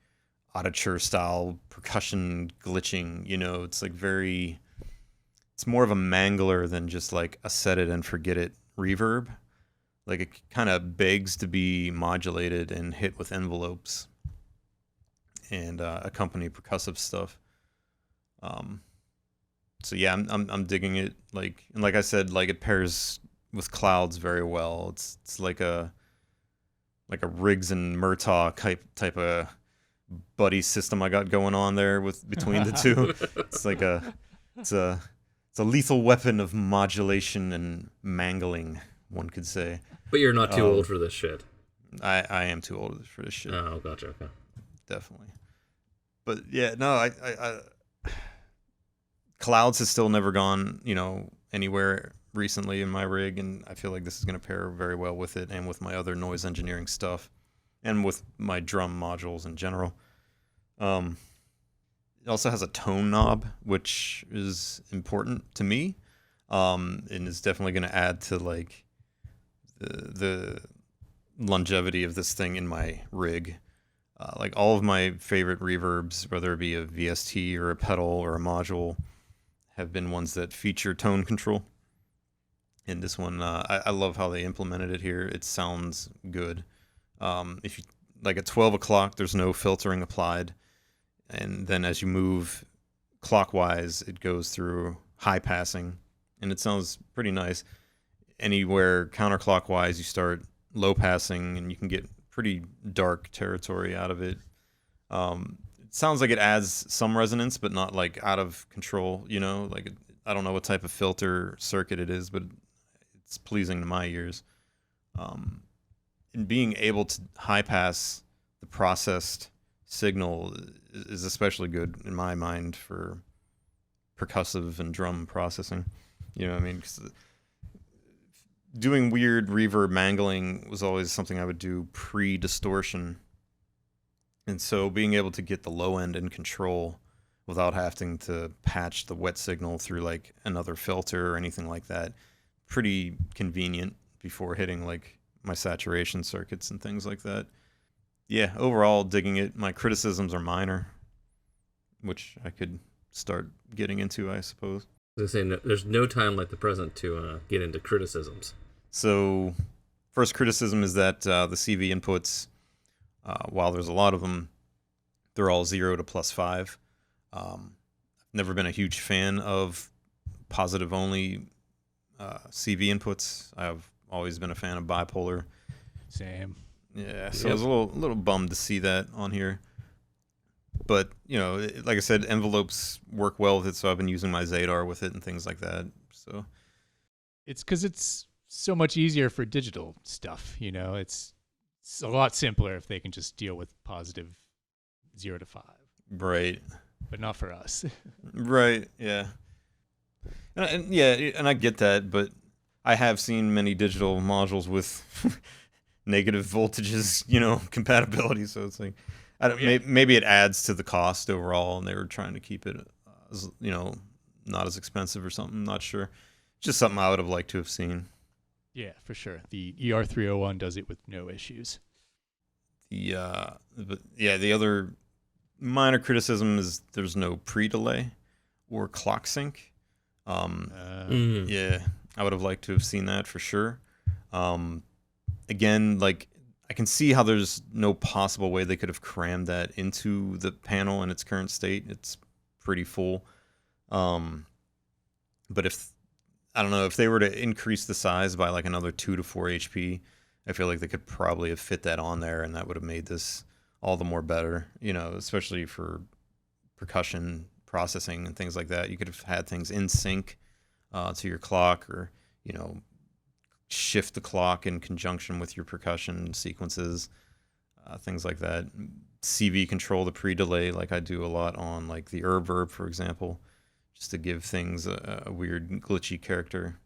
Auditure style percussion glitching. It's like it's more of a mangler than just like a set it and forget it reverb. Like it kind of begs to be modulated and hit with envelopes and accompany percussive stuff. So yeah, I'm digging it. Like I said, like it pairs with clouds very well. It's like a Riggs and Murtaugh type of buddy system I got going on there between the two. It's a lethal weapon of modulation and mangling, one could say. But you're not too old for this shit. I am too old for this shit. Oh, gotcha. Okay. Definitely. But yeah, no, I Clouds has still never gone, anywhere recently in my rig, and I feel like this is going to pair very well with it and with my other noise engineering stuff and with my drum modules in general. It also has a tone knob, which is important to me, and is definitely going to add to like the longevity of this thing in my rig. Like all of my favorite reverbs, whether it be a VST or a pedal or a module, have been ones that feature tone control. And this one, I love how they implemented it here. It sounds good. If you like at 12 o'clock, there's no filtering applied, and then as you move clockwise, it goes through high passing, and it sounds pretty nice. Anywhere counterclockwise, you start low passing, and you can get pretty dark territory out of it. It sounds like it adds some resonance, but not like out of control. Like I don't know what type of filter circuit it is, but it's pleasing to my ears. And being able to high pass the processed signal is especially good in my mind for percussive and drum processing. You know what I mean? 'Cause doing weird reverb mangling was always something I would do pre-distortion. And so being able to get the low end in control without having to patch the wet signal through like another filter or anything like that, pretty convenient before hitting like my saturation circuits and things like that. Yeah, overall digging it. My criticisms are minor, which I could start getting into, I suppose. I was gonna say, there's no time like the present to get into criticisms. So, first criticism is that the CV inputs, while there's a lot of them, they're all 0 to +5. I've never been a huge fan of positive only CV inputs. I've always been a fan of bipolar. Same. Yeah, so I was a little bummed to see that on here. But, you know, like I said, envelopes work well with it, so I've been using my Zadar with it and things like that. So It's because it's so much easier for digital stuff, you know? It's a lot simpler if they can just deal with positive 0 to 5. right. But not for us. Right, yeah. And I get that, but I have seen many digital modules with negative voltages, you know, compatibility, so it's like maybe it adds to the cost overall, and they were trying to keep it, you know, not as expensive or something. Not sure. Just something I would have liked to have seen. Yeah, for sure. The ER301 does it with no issues. The other minor criticism is there's no pre-delay or clock sync. Yeah, I would have liked to have seen that for sure. Again, like, I can see how there's no possible way they could have crammed that into the panel in its current state. It's pretty full. But I don't know, if they were to increase the size by like another 2 to 4 HP, I feel like they could probably have fit that on there, and that would have made this all the more better, you know, especially for percussion processing and things like that. You could have had things in sync to your clock, or, you know, shift the clock in conjunction with your percussion sequences, things like that. CV control the pre-delay like I do a lot on like the reverb, for example, just to give things a weird glitchy character.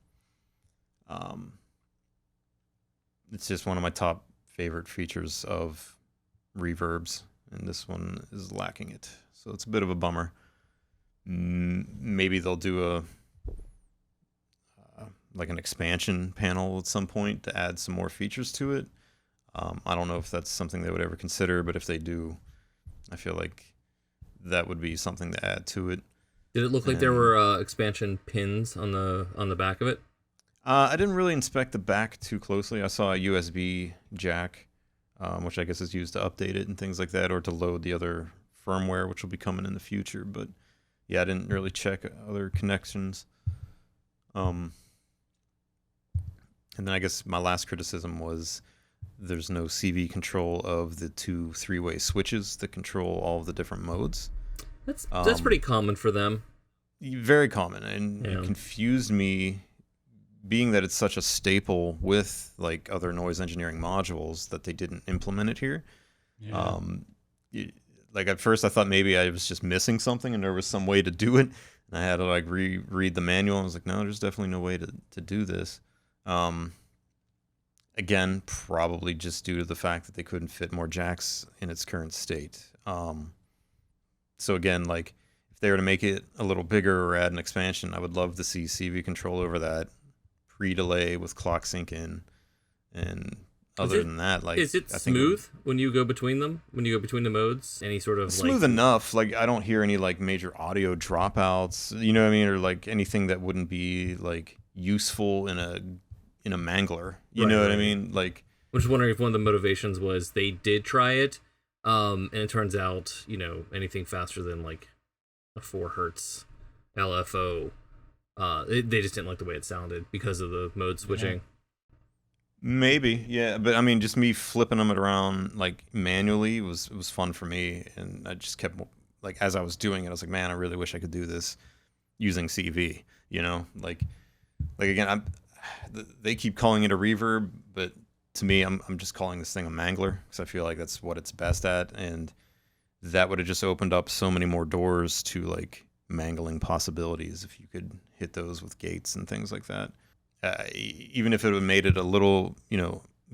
It's just one of my top favorite features of reverbs, and this one is lacking it, so it's a bit of a bummer. Maybe they'll do like an expansion panel at some point to add some more features to it. I don't know if that's something they would ever consider, but if they do, I feel like that would be something to add to it. Did it look like there were expansion pins on the back of it? I didn't really inspect the back too closely. I saw a USB jack, which I guess is used to update it and things like that, or to load the other firmware, which will be coming in the future. But yeah, I didn't really check other connections. And then I guess my last criticism was there's no CV control of the 2 3-way switches that control all of the different modes. That's pretty common for them. Very common, and it confused me, being that it's such a staple with like other noise engineering modules, that they didn't implement it here. Yeah. Like at first I thought maybe I was just missing something and there was some way to do it, and I had to like reread the manual, and I was like, no, there's definitely no way to do this. Again, probably just due to the fact that they couldn't fit more jacks in its current state. So again, like, if they were to make it a little bigger or add an expansion, I would love to see CV control over that, pre-delay with clock sync in, and other than that, like, is it smooth when you go between them? When you go between the modes, any sort of smooth enough? Like, I don't hear any like major audio dropouts, you know what I mean, or like anything that wouldn't be like useful in a mangler. You know what I mean? Like, I'm just wondering if one of the motivations was they did try it, and it turns out, you know, anything faster than like a 4 hertz LFO, they just didn't like the way it sounded because of the mode switching. Maybe, yeah, but I mean, just me flipping them around like manually was fun for me, and I just kept, like, as I was doing it, I was like, man, I really wish I could do this using CV. You know, like again, they keep calling it a reverb, but to me, I'm just calling this thing a mangler because I feel like that's what it's best at, and that would have just opened up so many more doors to like mangling possibilities if you could hit those with gates and things like that. Even if it would have made it a little,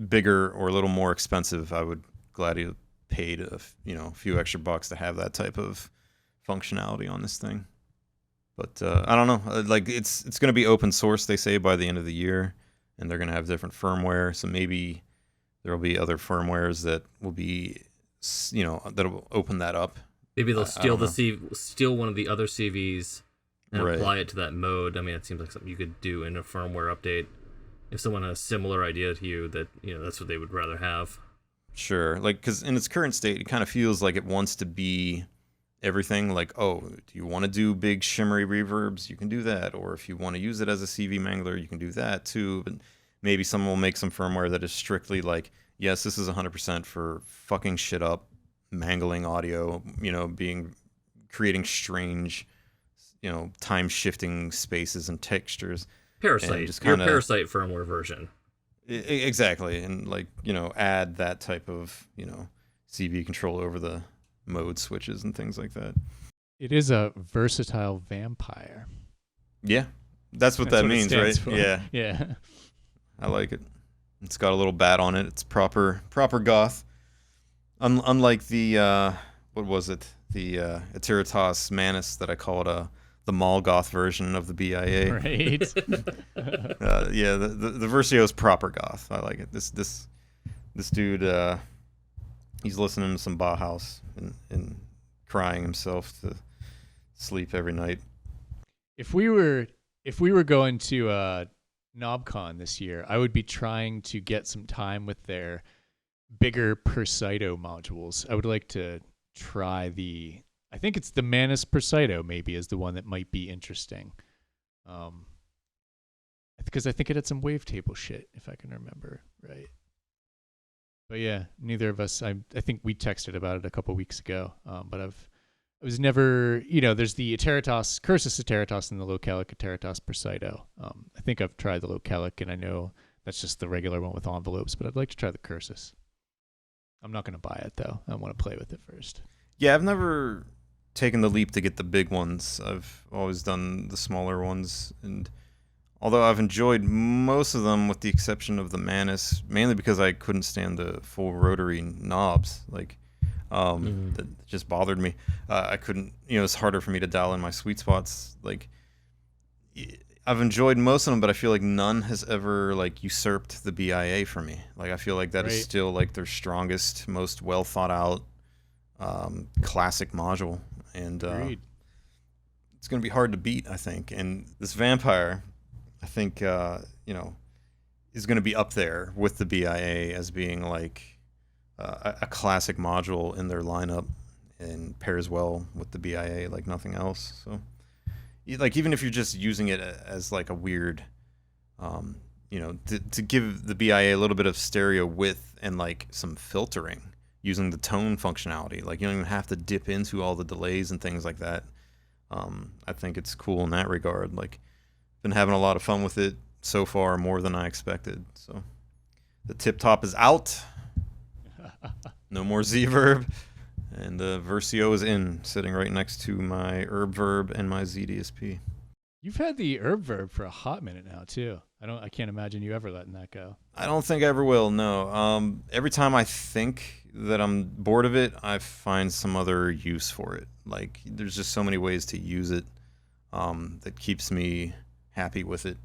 bigger or a little more expensive, I would gladly have paid a few extra bucks to have that type of functionality on this thing. But I don't know. Like it's going to be open source, they say, by the end of the year, and they're going to have different firmware. So maybe there will be other firmwares that will be, that'll open that up. Maybe they'll steal one of the other CVs and apply it to that mode. I mean, it seems like something you could do in a firmware update. If someone has a similar idea to you, that that's what they would rather have. Sure, like because in its current state, it kind of feels like it wants to be everything. Like, oh, do you want to do big shimmery reverbs? You can do that. Or if you want to use it as a CV mangler, you can do that too. But maybe someone will make some firmware that is strictly like, yes, this is 100% for fucking shit up, mangling audio, creating strange, time shifting spaces and textures. Parasite, just kinda, your Parasite firmware version. Exactly, and add that type of CV control over the mode switches and things like that. It is a versatile vampire. Yeah, that's what that means, right? For. Yeah. I like it. It's got a little bat on it. It's proper goth. Unlike the what was it? The Eteritas Manus that I called the mall goth version of the BIA. Right. Yeah, the Versio is proper goth. I like it. This dude, he's listening to some Bauhaus and crying himself to sleep every night. If we were going to KnobCon this year, I would be trying to get some time with their bigger Persido modules. I would like to try I think it's the Manus Persido maybe is the one that might be interesting. Because I think it had some wavetable shit, if I can remember right. But yeah, neither of us. I think we texted about it a couple weeks ago. But I was never, there's the Eteritas, Cursus Eteritas and the Localic Eteritas Persido. I think I've tried the Localic, and I know that's just the regular one with envelopes, but I'd like to try the Cursus. I'm not going to buy it, though. I want to play with it first. Yeah, I've never taken the leap to get the big ones. I've always done the smaller ones, and although I've enjoyed most of them with the exception of the Manus, mainly because I couldn't stand the full rotary knobs, that just bothered me. I couldn't, it's harder for me to dial in my sweet spots. Like, I've enjoyed most of them, but I feel like none has ever usurped the BIA for me. Like, I feel like that is still their strongest, most well thought out classic module, and it's going to be hard to beat, I think. And this Vampire, I think, is going to be up there with the BIA as being a classic module in their lineup, and pairs well with the BIA like nothing else. So, even if you're just using it as a weird, to give the BIA a little bit of stereo width and some filtering using the tone functionality, you don't even have to dip into all the delays and things like that. I think it's cool in that regard. Been having a lot of fun with it so far, more than I expected. So the tip top is out. No more Z-Verb. And the Versio is sitting right next to my Herb Verb and my ZDSP. You've had the Herb Verb for a hot minute now, too. I can't imagine you ever letting that go. I don't think I ever will, no. Every time I think that I'm bored of it, I find some other use for it. There's just so many ways to use it that keeps me happy with it.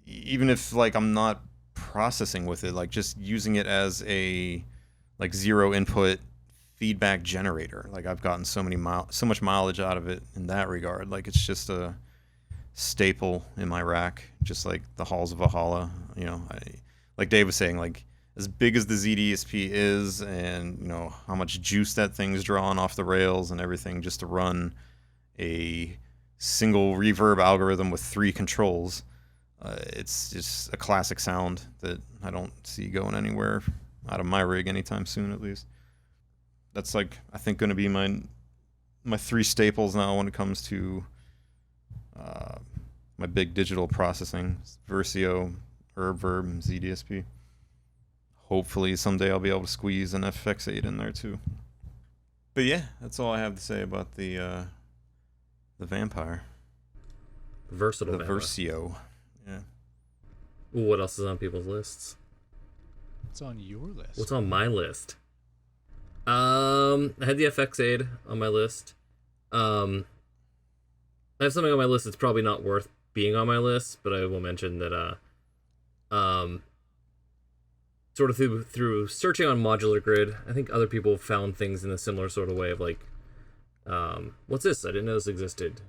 Even if I'm not processing with it, just using it as a zero input feedback generator. I've gotten so much mileage out of it in that regard. It's just a staple in my rack, just like the Halls of Valhalla. Like Dave was saying, as big as the ZDSP is, and how much juice that thing's drawing off the rails and everything, just to run a single reverb algorithm with 3 controls, it's just a classic sound that I don't see going anywhere out of my rig anytime soon, at least. That's I think going to be my 3 staples now when it comes to my big digital processing, Versio, reverb, and ZDSP. Hopefully someday I'll be able to squeeze an FX8 in there too. But yeah, that's all I have to say about the Vampire. Versatile. The Vampire. Versio. Yeah. What else is on people's lists? What's on your list? What's on my list? I had the FX8 on my list. I have something on my list that's probably not worth being on my list, but I will mention that sort of through searching on Modular Grid, I think other people have found things in a similar sort of way of like, what's this? I didn't know this existed.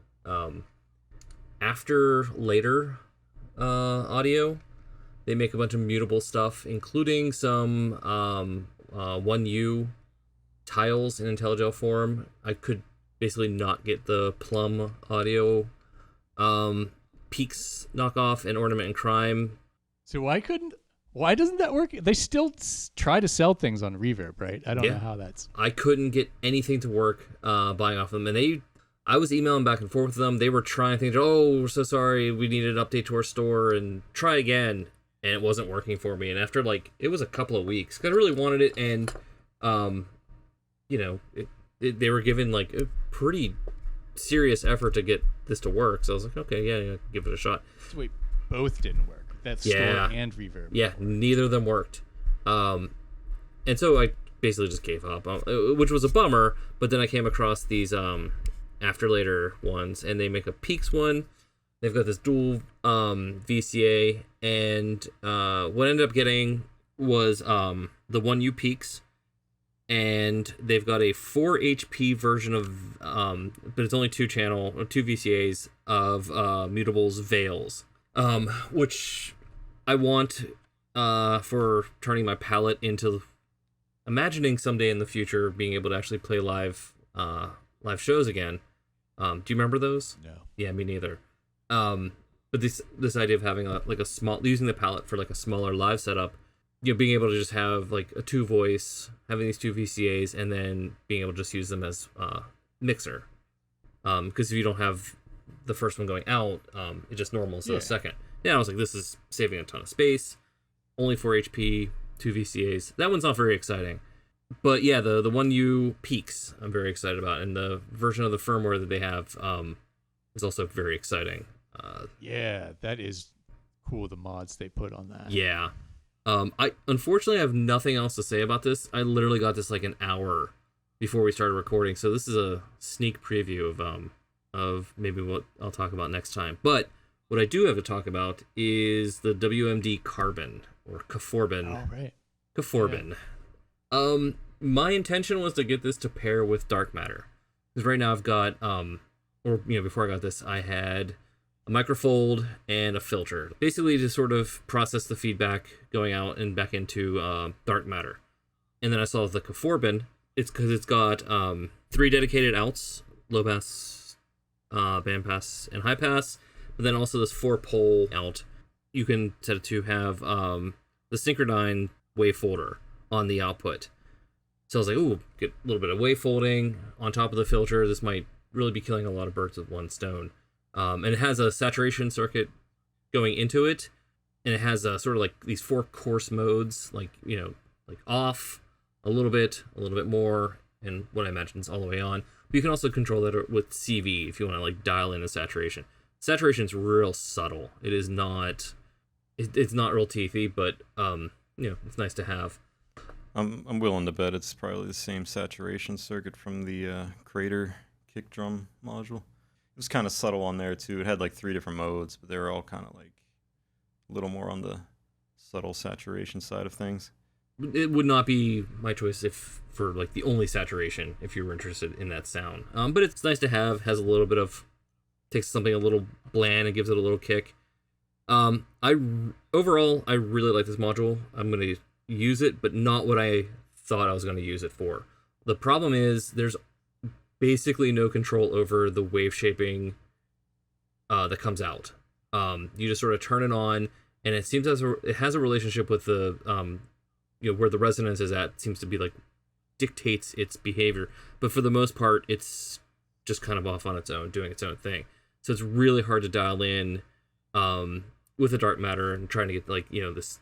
After later audio, they make a bunch of mutable stuff, including some 1U tiles in IntelliGel form. I could basically not get the Plum audio Peaks knockoff and Ornament and Crime. So why doesn't that work? They still try to sell things on Reverb, right? I don't know how that's... I couldn't get anything to work buying off them. And I was emailing back and forth with them. They were trying things. Oh, we're so sorry. We needed an update to our store and try again. And it wasn't working for me. And after it was a couple of weeks, because I really wanted it. And, they were given a pretty serious effort to get this to work. So I was like, okay, yeah, give it a shot. So wait, both didn't work. That's store and Reverb. Yeah, neither of them worked. And so I basically just gave up, which was a bummer. But then I came across these After Later ones, and they make a Peaks one. They've got this dual VCA, and what I ended up getting was the 1U Peaks, and they've got a 4 HP version of, but it's only 2 VCAs of Mutable's Veils, which I want for turning my palette into imagining someday in the future being able to actually play live shows again. Do you remember those? No. Yeah, me neither. But this idea of having a small, using the palette for a smaller live setup, being able to just have a 2-voice, having these 2 VCAs, and then being able to just use them as mixer. Because if you don't have the first one going out, it's just normal instead of second. Yeah, I was like, this is saving a ton of space. Only 4 HP, 2 VCAs. That one's not very exciting. But yeah, the 1U Peaks I'm very excited about, and the version of the firmware that they have is also very exciting. Yeah, that is cool, the mods they put on that. Yeah. I unfortunately have nothing else to say about this. I literally got this an hour before we started recording, so this is a sneak preview of maybe what I'll talk about next time. But what I do have to talk about is the WMD Carbon, or C4RBN. Oh, right. C4RBN. Yeah. My intention was to get this to pair with Dark Matter, because right now I've got before I got this, I had a microfold and a filter, basically to sort of process the feedback going out and back into Dark Matter. And then I saw the C4RBN. It's because it's got 3 dedicated outs: low pass, band pass, and high pass. But then also this 4-pole out. You can set it to have the Synchronine wave folder on the output. So I was like, ooh, get a little bit of wave folding on top of the filter. This might really be killing a lot of birds with one stone. And it has a saturation circuit going into it, and it has sort of these 4 coarse modes, off, a little bit more, and what I imagine is all the way on. But you can also control that with CV if you want to dial in a saturation. Saturation's real subtle. It is not, it's not real teethy, but it's nice to have. I'm willing to bet it's probably the same saturation circuit from the Crater kick drum module. It was kind of subtle on there too. It had 3 different modes, but they were all kind of a little more on the subtle saturation side of things. It would not be my choice for the only saturation if you were interested in that sound. But it's nice to have. Has a little bit of, takes something a little bland and gives it a little kick. Overall I really like this module. I'm gonna use it, but not what I thought I was going to use it for. The problem is there's basically no control over the wave shaping that comes out. You just sort of turn it on, and it seems as it has a relationship with the where the resonance is at. Seems to be dictates its behavior, but for the most part it's just kind of off on its own, doing its own thing. So it's really hard to dial in with the dark matter and trying to get like, you know, this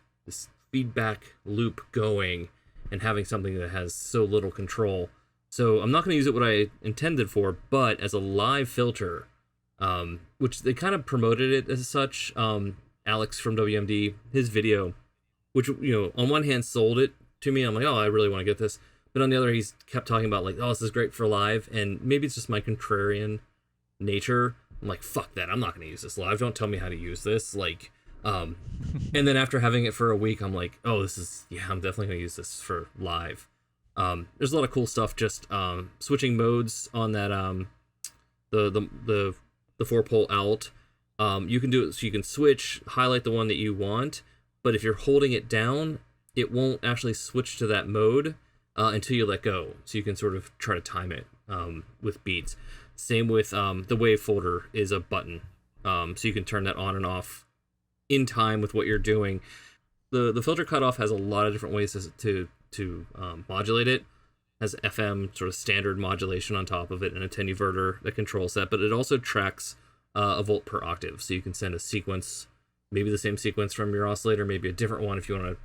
feedback loop going and having something that has so little control. So I'm not going to use it what I intended for, but as a live filter, which they kind of promoted it as such. Alex from WMD, his video, which, you know, on one hand sold it to me. I'm like, oh, I really want to get this. But on the other, he's kept talking about like, oh, this is great for live. And maybe it's just my contrarian nature. I'm like, fuck that. I'm not going to use this live. Don't tell me how to use this. Like, and then after having it for a week, I'm like, oh, I'm definitely going to use this for live. There's a lot of cool stuff. Just switching modes on that the 4-pole out. You can do it so you can switch, highlight the one that you want, but if you're holding it down, it won't actually switch to that mode until you let go. So you can sort of try to time it with beats. Same with the wave folder is a button, so you can turn that on and off in time with what you're doing. The filter cutoff has a lot of different ways to modulate it. Has FM sort of standard modulation on top of it and a attenuverter that controls that, but it also tracks a volt per octave, so you can send a sequence, maybe the same sequence from your oscillator, maybe a different one if you want to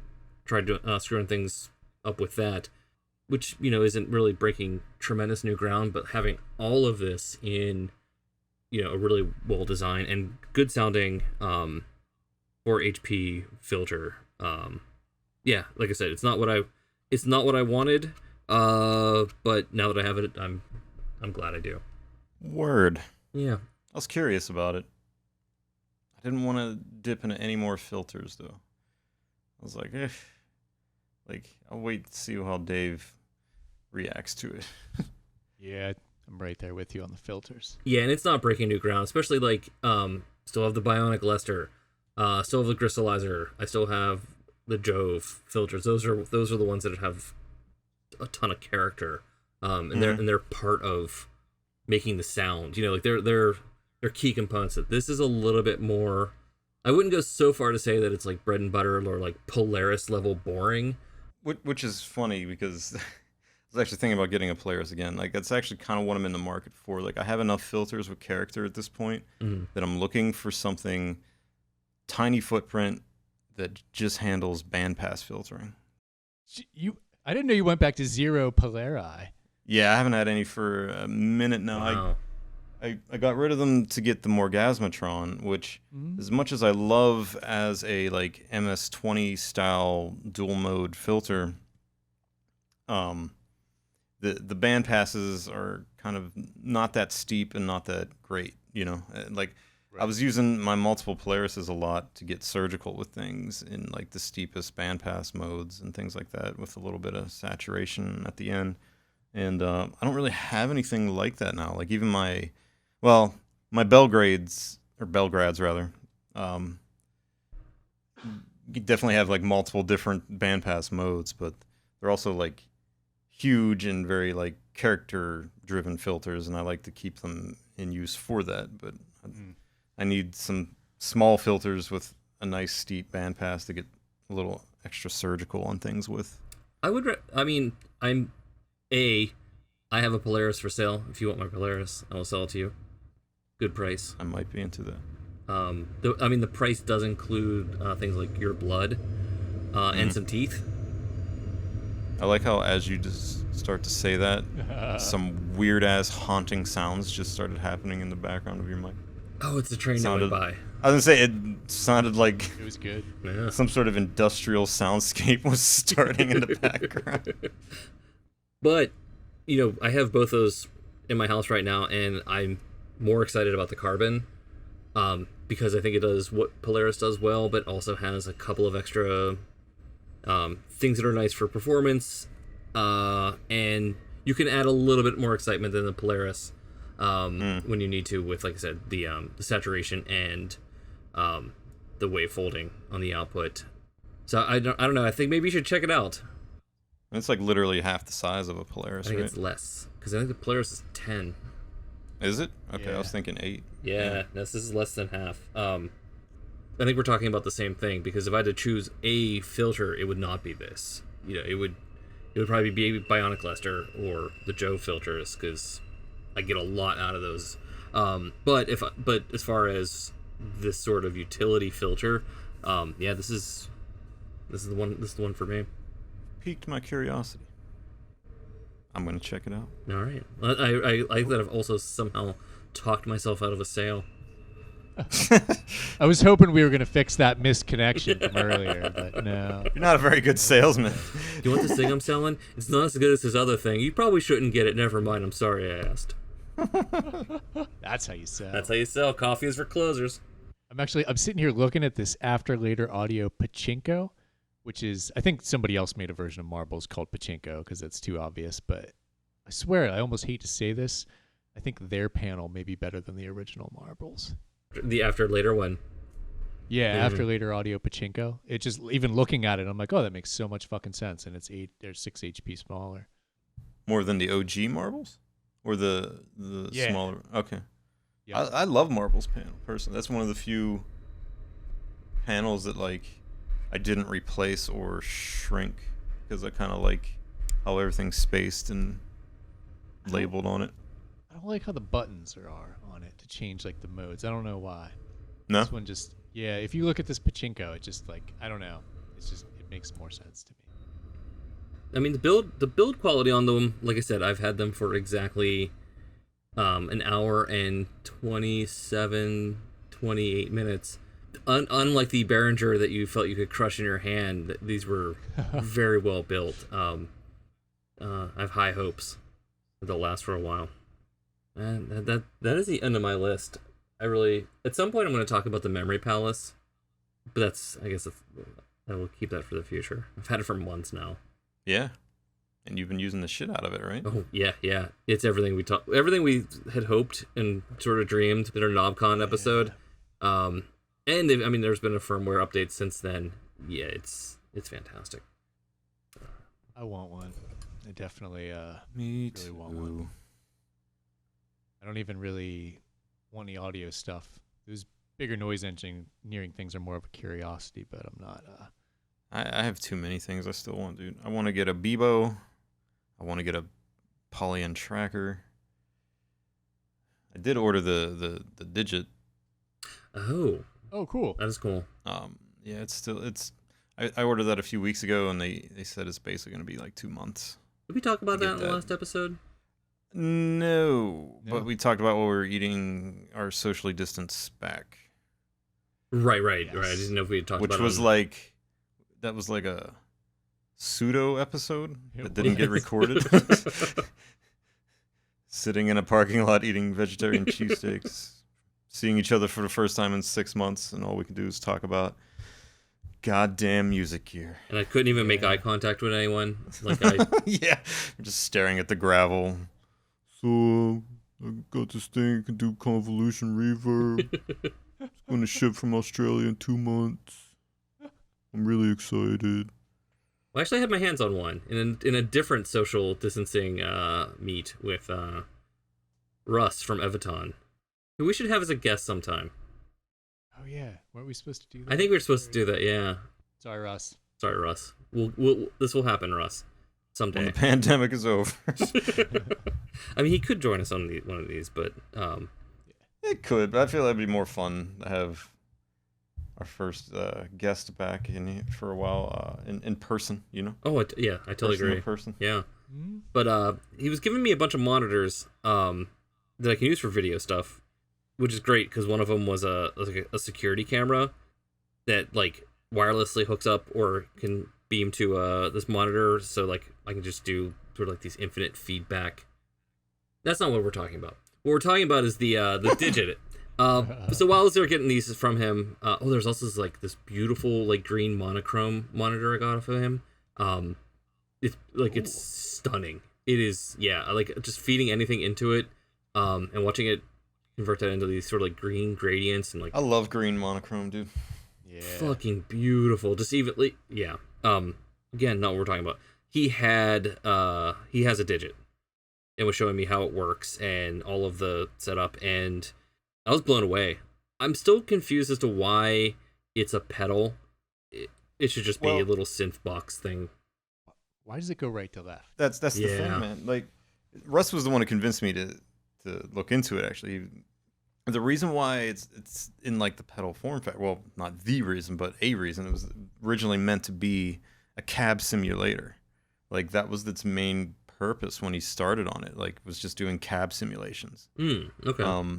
try screwing things up with that, which, you know, isn't really breaking tremendous new ground, but having all of this in, you know, a really well designed and good sounding 4HP filter. Yeah, like I said, it's not what I wanted, but now that I have it, I'm glad I do. Word. Yeah. I was curious about it. I didn't want to dip into any more filters, though. I was like, I'll wait to see how Dave reacts to it. Yeah, I'm right there with you on the filters. Yeah, and it's not breaking new ground, especially like, still have the Bionic Lester, still have the Crystallizer, I still have the Jove filters. Those are the ones that have a ton of character, and they're part of making the sound. You know, like they're key components. This is a little bit more, I wouldn't go so far to say that it's like bread and butter or like Polaris level boring. Which is funny because I was actually thinking about getting a Polaris again. Like, that's actually kind of what I'm in the market for. Like, I have enough filters with character at this point that I'm looking for something tiny footprint that just handles bandpass filtering. I didn't know you went back to 0 Polari. Yeah, I haven't had any for a minute now. Wow. I got rid of them to get the Morgasmatron, which, as much as I love as a like MS-20 style dual mode filter, the band passes are kind of not that steep and not that great, you know. Like, right. I was using my multiple Polarises a lot to get surgical with things in like the steepest bandpass modes and things like that, with a little bit of saturation at the end. And I don't really have anything like that now. Like, even my Belgrads rather, you definitely have like multiple different bandpass modes, but they're also like huge and very like character driven filters, and I like to keep them in use for that. But I need some small filters with a nice steep bandpass to get a little extra surgical on things with. I have a Polaris for sale. If you want my Polaris, I will sell it to you. Good price. I might be into that. The price does include things like your blood and some teeth. I like how as you just start to say that, some weird-ass haunting sounds just started happening in the background of your mic. Oh, it's a train that went by. I was going to say, it sounded like it was good. Yeah. Some sort of industrial soundscape was starting in the background. But, you know, I have both those in my house right now, and I'm more excited about the Carbon because I think it does what Polaris does well, but also has a couple of extra things that are nice for performance, and you can add a little bit more excitement than the Polaris when you need to, with, like I said, the saturation and the wave folding on the output. So I don't know. I think maybe you should check it out. It's like literally half the size of a Polaris, I think right? it's less, because I think the Polaris is 10. Is it? Okay, Yeah. I was thinking 8. Yeah, this is less than half. I think we're talking about the same thing, because if I had to choose a filter, it would not be this. You know, it would probably be Bionic Lester or the Joe filters, because I get a lot out of those. But as far as this sort of utility filter, yeah, this is the one. This is the one for me. Piqued my curiosity. I'm gonna check it out. All right, I like that I've also somehow talked myself out of a sale. I was hoping we were going to fix that missed connection from earlier, but no. You're not a very good salesman. You want this thing I'm selling? It's not as good as this other thing. You probably shouldn't get it. Never mind. I'm sorry I asked. That's how you sell. That's how you sell. Coffee is for closers. I'm sitting here looking at this After Later Audio Pachinko, which is, I think somebody else made a version of Marbles called Pachinko because it's too obvious, but I swear, I almost hate to say this, I think their panel may be better than the original Marbles. The After Later one. Yeah, After Later Audio Pachinko. It just, even looking at it, I'm like, oh, that makes so much fucking sense, and it's 6 HP smaller. More than the OG Marbles? Or the smaller? Okay. Yeah. I love Marbles panel, personally. That's one of the few panels that, like, I didn't replace or shrink, because I kind of like how everything's spaced and labeled on it. I don't like how the buttons are on it to change, like, the modes. I don't know why. No? This one just, yeah, if you look at this Pachinko, it just, like, I don't know. It's just, it makes more sense to me. I mean, the build quality on them, like I said, I've had them for exactly an hour and 28 minutes. Unlike the Behringer that you felt you could crush in your hand, these were very well built. I have high hopes that they'll last for a while. And that is the end of my list. At some point I'm going to talk about the Memory Palace, but I guess I will keep that for the future. I've had it for months now. Yeah. And you've been using the shit out of it, right? Oh, yeah. It's everything we had hoped and sort of dreamed in our KnobCon episode. And there's been a firmware update since then. Yeah, it's fantastic. I want one. I definitely Me really want one. I don't even really want any audio stuff. Those bigger noise engineering things are more of a curiosity, but I'm not. I have too many things I still want, dude. I want to get a Bebo. I want to get a Polyen tracker. I did order the Digit. Oh, cool. That is cool. Yeah, I ordered that a few weeks ago, and they said it's basically going to be like 2 months. Did we talk about that in the last episode? No, but we talked about while we were eating our socially distanced back. Right. Yes. I didn't know if we had talked Which about was like, that was like a pseudo episode that didn't get recorded. Sitting in a parking lot eating vegetarian cheesesteaks, seeing each other for the first time in 6 months, and all we can do is talk about goddamn music gear. And I couldn't even make eye contact with anyone. Yeah, we're just staring at the gravel. So I got this thing, I can do convolution reverb. It's going to ship from Australia in 2 months. I'm really excited. Well, actually, I had my hands on one in a different social distancing meet with Russ from Evaton, who we should have as a guest sometime. Oh yeah, weren't we supposed to do that? I think we were supposed to do that. Yeah. Sorry, Russ. This will happen, Russ, someday. When the pandemic is over. I mean, he could join us on one of these, but It could, but I feel that'd be more fun to have our first guest back in for a while in person, you know? Oh, yeah, I totally agree. In person. Yeah. But he was giving me a bunch of monitors that I can use for video stuff, which is great because one of them was a security camera that like wirelessly hooks up or can beam to this monitor, so like I can just do sort of like these infinite feedback. That's not what we're talking about. What we're talking about is the Digit. So while I was there getting these from him, there's also this beautiful like green monochrome monitor I got off of him. It's stunning. It is, yeah. I like just feeding anything into it, and watching it convert that into these sort of like green gradients and like. I love green monochrome, dude. Yeah. Fucking beautiful. Just evenly, yeah. Again, not what we're talking about. He has a Digit, and was showing me how it works and all of the setup, and I was blown away. I'm still confused as to why it's a pedal. It should just be a little synth box thing. Why does it go right to left? That's the thing, man. Like, Russ was the one who convinced me to look into it. Actually, The reason why it's in like the pedal form factor, well, not the reason, but a reason, it was originally meant to be a cab simulator. Like that was its main purpose when he started on it. Like was just doing cab simulations. Okay.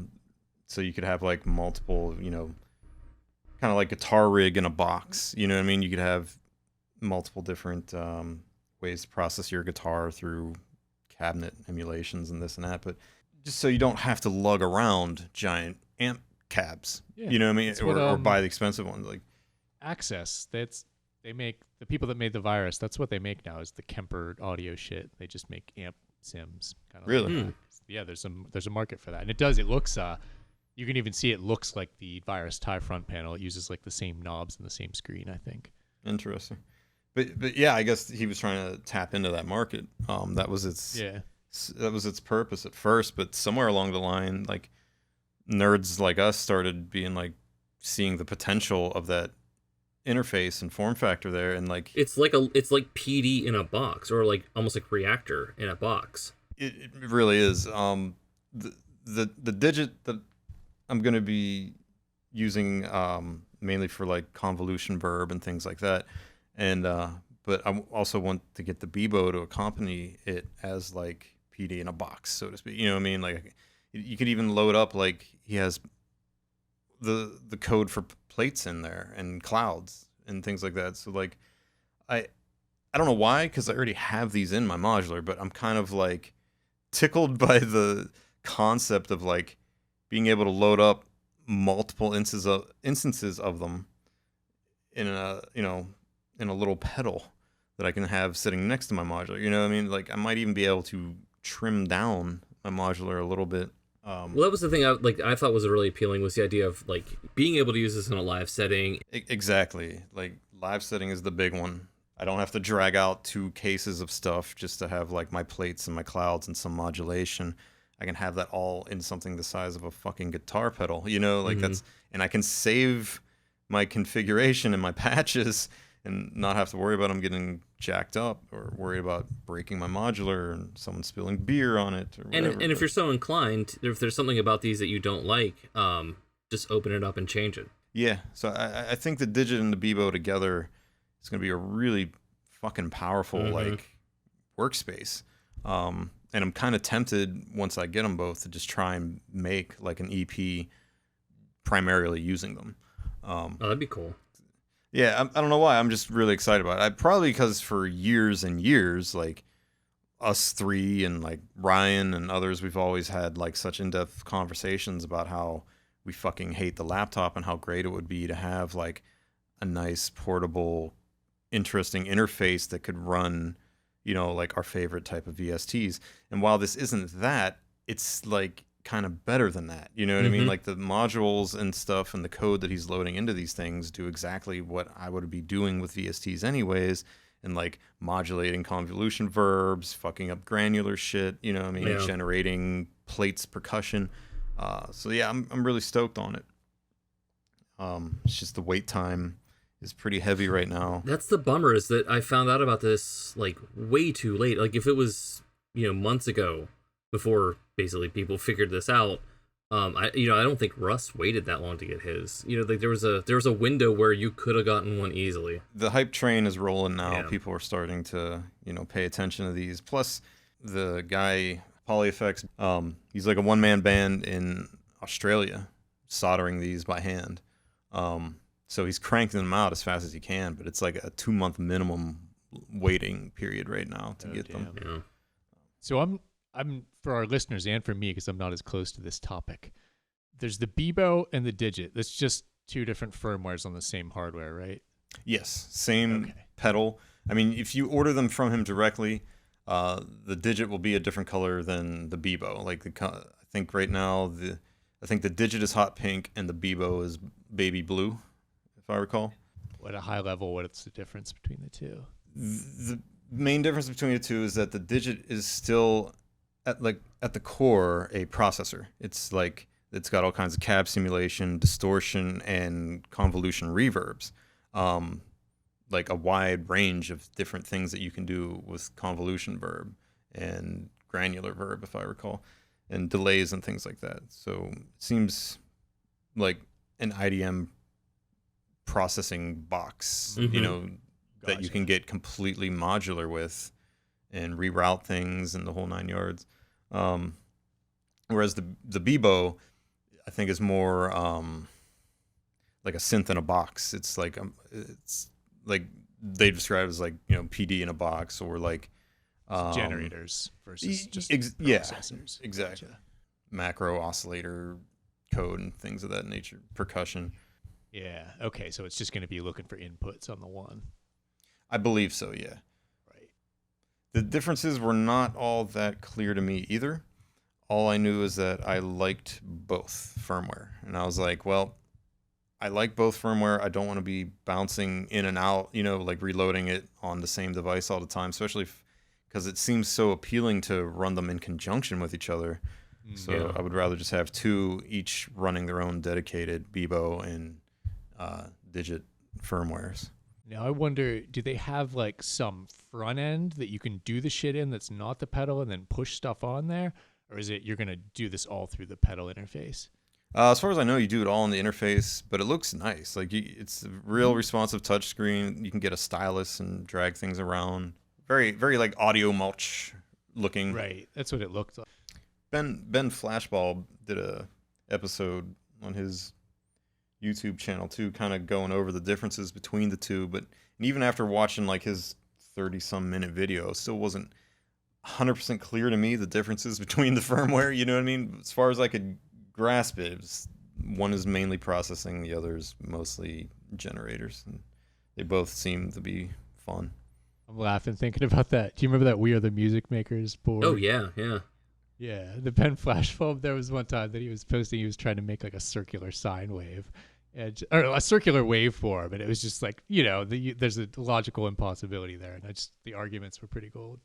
So you could have like multiple, kind of like guitar rig in a box. You know what I mean? You could have multiple different ways to process your guitar through cabinet emulations and this and that, but just so you don't have to lug around giant amp cabs. Yeah, You know what I mean? it's what, Or buy the expensive ones. Like Access. They make the people that made the virus. That's what they make now is the Kemper audio shit. They just make amp sims. Kind of Really? Like that. Yeah, there's a market for that, and it does. It looks. You can even see it looks like the virus tie front panel. It uses like the same knobs and the same screen. I think. interesting. But yeah, I guess he was trying to tap into that market. That was its purpose at first, but somewhere along the line, like nerds like us started being like seeing the potential of that interface and form factor there, and like It's like PD in a box, or like almost like reactor in a box. it really is. The digit that I'm going to be using mainly for like convolution verb and things like that, and but I also want to get the Bebo to accompany it as like PD in a box, so to speak. You know what I mean? Like you could even load up, like he has the code for plates in there and clouds and things like that. So like I don't know why, because I already have these in my modular, but I'm kind of like tickled by the concept of like being able to load up multiple instances of them in a in a little pedal that I can have sitting next to my modular. You know what I mean? Like I might even be able to trim down my modular a little bit. Well, that was the thing I thought was really appealing, was the idea of like being able to use this in a live setting. Exactly. Like live setting is the big one. I don't have to drag out 2 cases of stuff just to have like my plates and my clouds and some modulation. I can have that all in something the size of a fucking guitar pedal, like that's, and I can save my configuration and my patches and not have to worry about them getting jacked up or worry about breaking my modular and someone spilling beer on it or whatever. And if you're so inclined, if there's something about these that you don't like, just open it up and change it. Yeah, so I think the Digit and the Bebo together is going to be a really fucking powerful like workspace. And I'm kind of tempted once I get them both to just try and make like an EP primarily using them. Oh, that'd be cool. Yeah, I don't know why. I'm just really excited about it. Probably because for years and years, like us three and like Ryan and others, we've always had like such in-depth conversations about how we fucking hate the laptop and how great it would be to have like a nice portable, interesting interface that could run, like our favorite type of VSTs. And while this isn't that, it's like kind of better than that. You know what I mean? Like the modules and stuff and the code that he's loading into these things do exactly what I would be doing with VSTs anyways. And like modulating convolution verbs, fucking up granular shit, generating plates, percussion. So yeah, I'm really stoked on it. It's just the wait time is pretty heavy right now. That's the bummer, is that I found out about this like way too late. Like if it was, months ago before basically people figured this out, I don't think Russ waited that long to get his. Like there was a window where you could have gotten one easily. The hype train is rolling now. Yeah. People are starting to, pay attention to these. Plus the guy PolyFX, he's like a one-man band in Australia soldering these by hand. So he's cranking them out as fast as he can, but it's like a 2-month minimum waiting period right now to get them. Yeah. So I'm for our listeners and for me, because I'm not as close to this topic. There's the Bebo and the Digit. That's just 2 different firmwares on the same hardware, right? Yes, same pedal. I mean, if you order them from him directly, the Digit will be a different color than the Bebo. Like I think right now I think the Digit is hot pink and the Bebo is baby blue, if I recall. At a high level, what's the difference between the two? The main difference between the two is that the Digit is still at the core a processor. It's got all kinds of cab simulation, distortion, and convolution reverbs. Like a wide range of different things that you can do with convolution verb and granular verb, if I recall. and delays and things like that. So it seems like an IDM processing box, you know, that you can get completely modular with and reroute things and the whole 9 yards. Whereas the Bebo, I think, is more like a synth in a box. It's like they describe it as like, you know, PD in a box, or like generators versus just yeah, processors. exactly. Gotcha. Macro oscillator code and things of that nature, percussion. Yeah. Okay. So it's just going to be looking for inputs on the one. I believe so, yeah. Right. The differences were not all that clear to me either. All I knew is that I liked both firmware. And I was like, well, I like both firmware. I don't want to be bouncing in and out, you know, like reloading it on the same device all the time, especially because it seems so appealing to run them in conjunction with each other. So I would rather just have two, each running their own dedicated Bebo and digit firmwares. Now I wonder, do they have like some front end that you can do the shit in that's not the pedal and then push stuff on there? Or is it you're going to do this all through the pedal interface? As far as I know, you do it all in the interface, but it looks nice. Like it's a real responsive touchscreen. You can get a stylus and drag things around. Very, very like audio mulch looking. Right. That's what it looked like. Ben Flashball did a episode on his YouTube channel too, kind of going over the differences between the two. But and even after watching like his 30-some minute video, it still wasn't 100% clear to me the differences between the firmware. You know what I mean? As far as I could grasp it, one is mainly processing, the other is mostly generators, and they both seem to be fun. I'm laughing thinking about that. Do you remember that We Are the Music Makers board? Oh yeah, yeah. Yeah, the Ben Flashbulb. There was one time that he was posting. He was trying to make like a circular sine wave, or a circular waveform, and it was just like, you know, there's a logical impossibility there, and the arguments were pretty gold.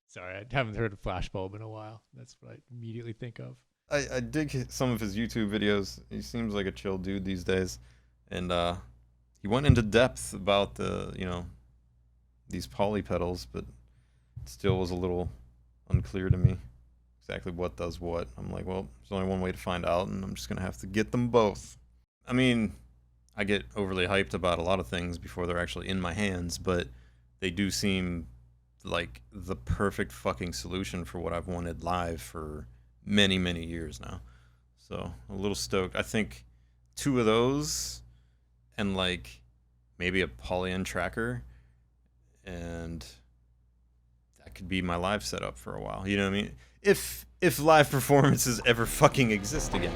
Sorry, I haven't heard of Flashbulb in a while. That's what I immediately think of. I dig some of his YouTube videos. He seems like a chill dude these days, and he went into depth about these poly pedals, but it still was a little unclear to me exactly what does what. I'm like, well, there's only one way to find out, and I'm just gonna have to get them both. I mean, I get overly hyped about a lot of things before they're actually in my hands, but they do seem like the perfect fucking solution for what I've wanted live for many, many years now. So a little stoked. I think 2 of those and like maybe a poly-end tracker, and that could be my live setup for a while. You know what I mean? If live performances ever fucking exist again.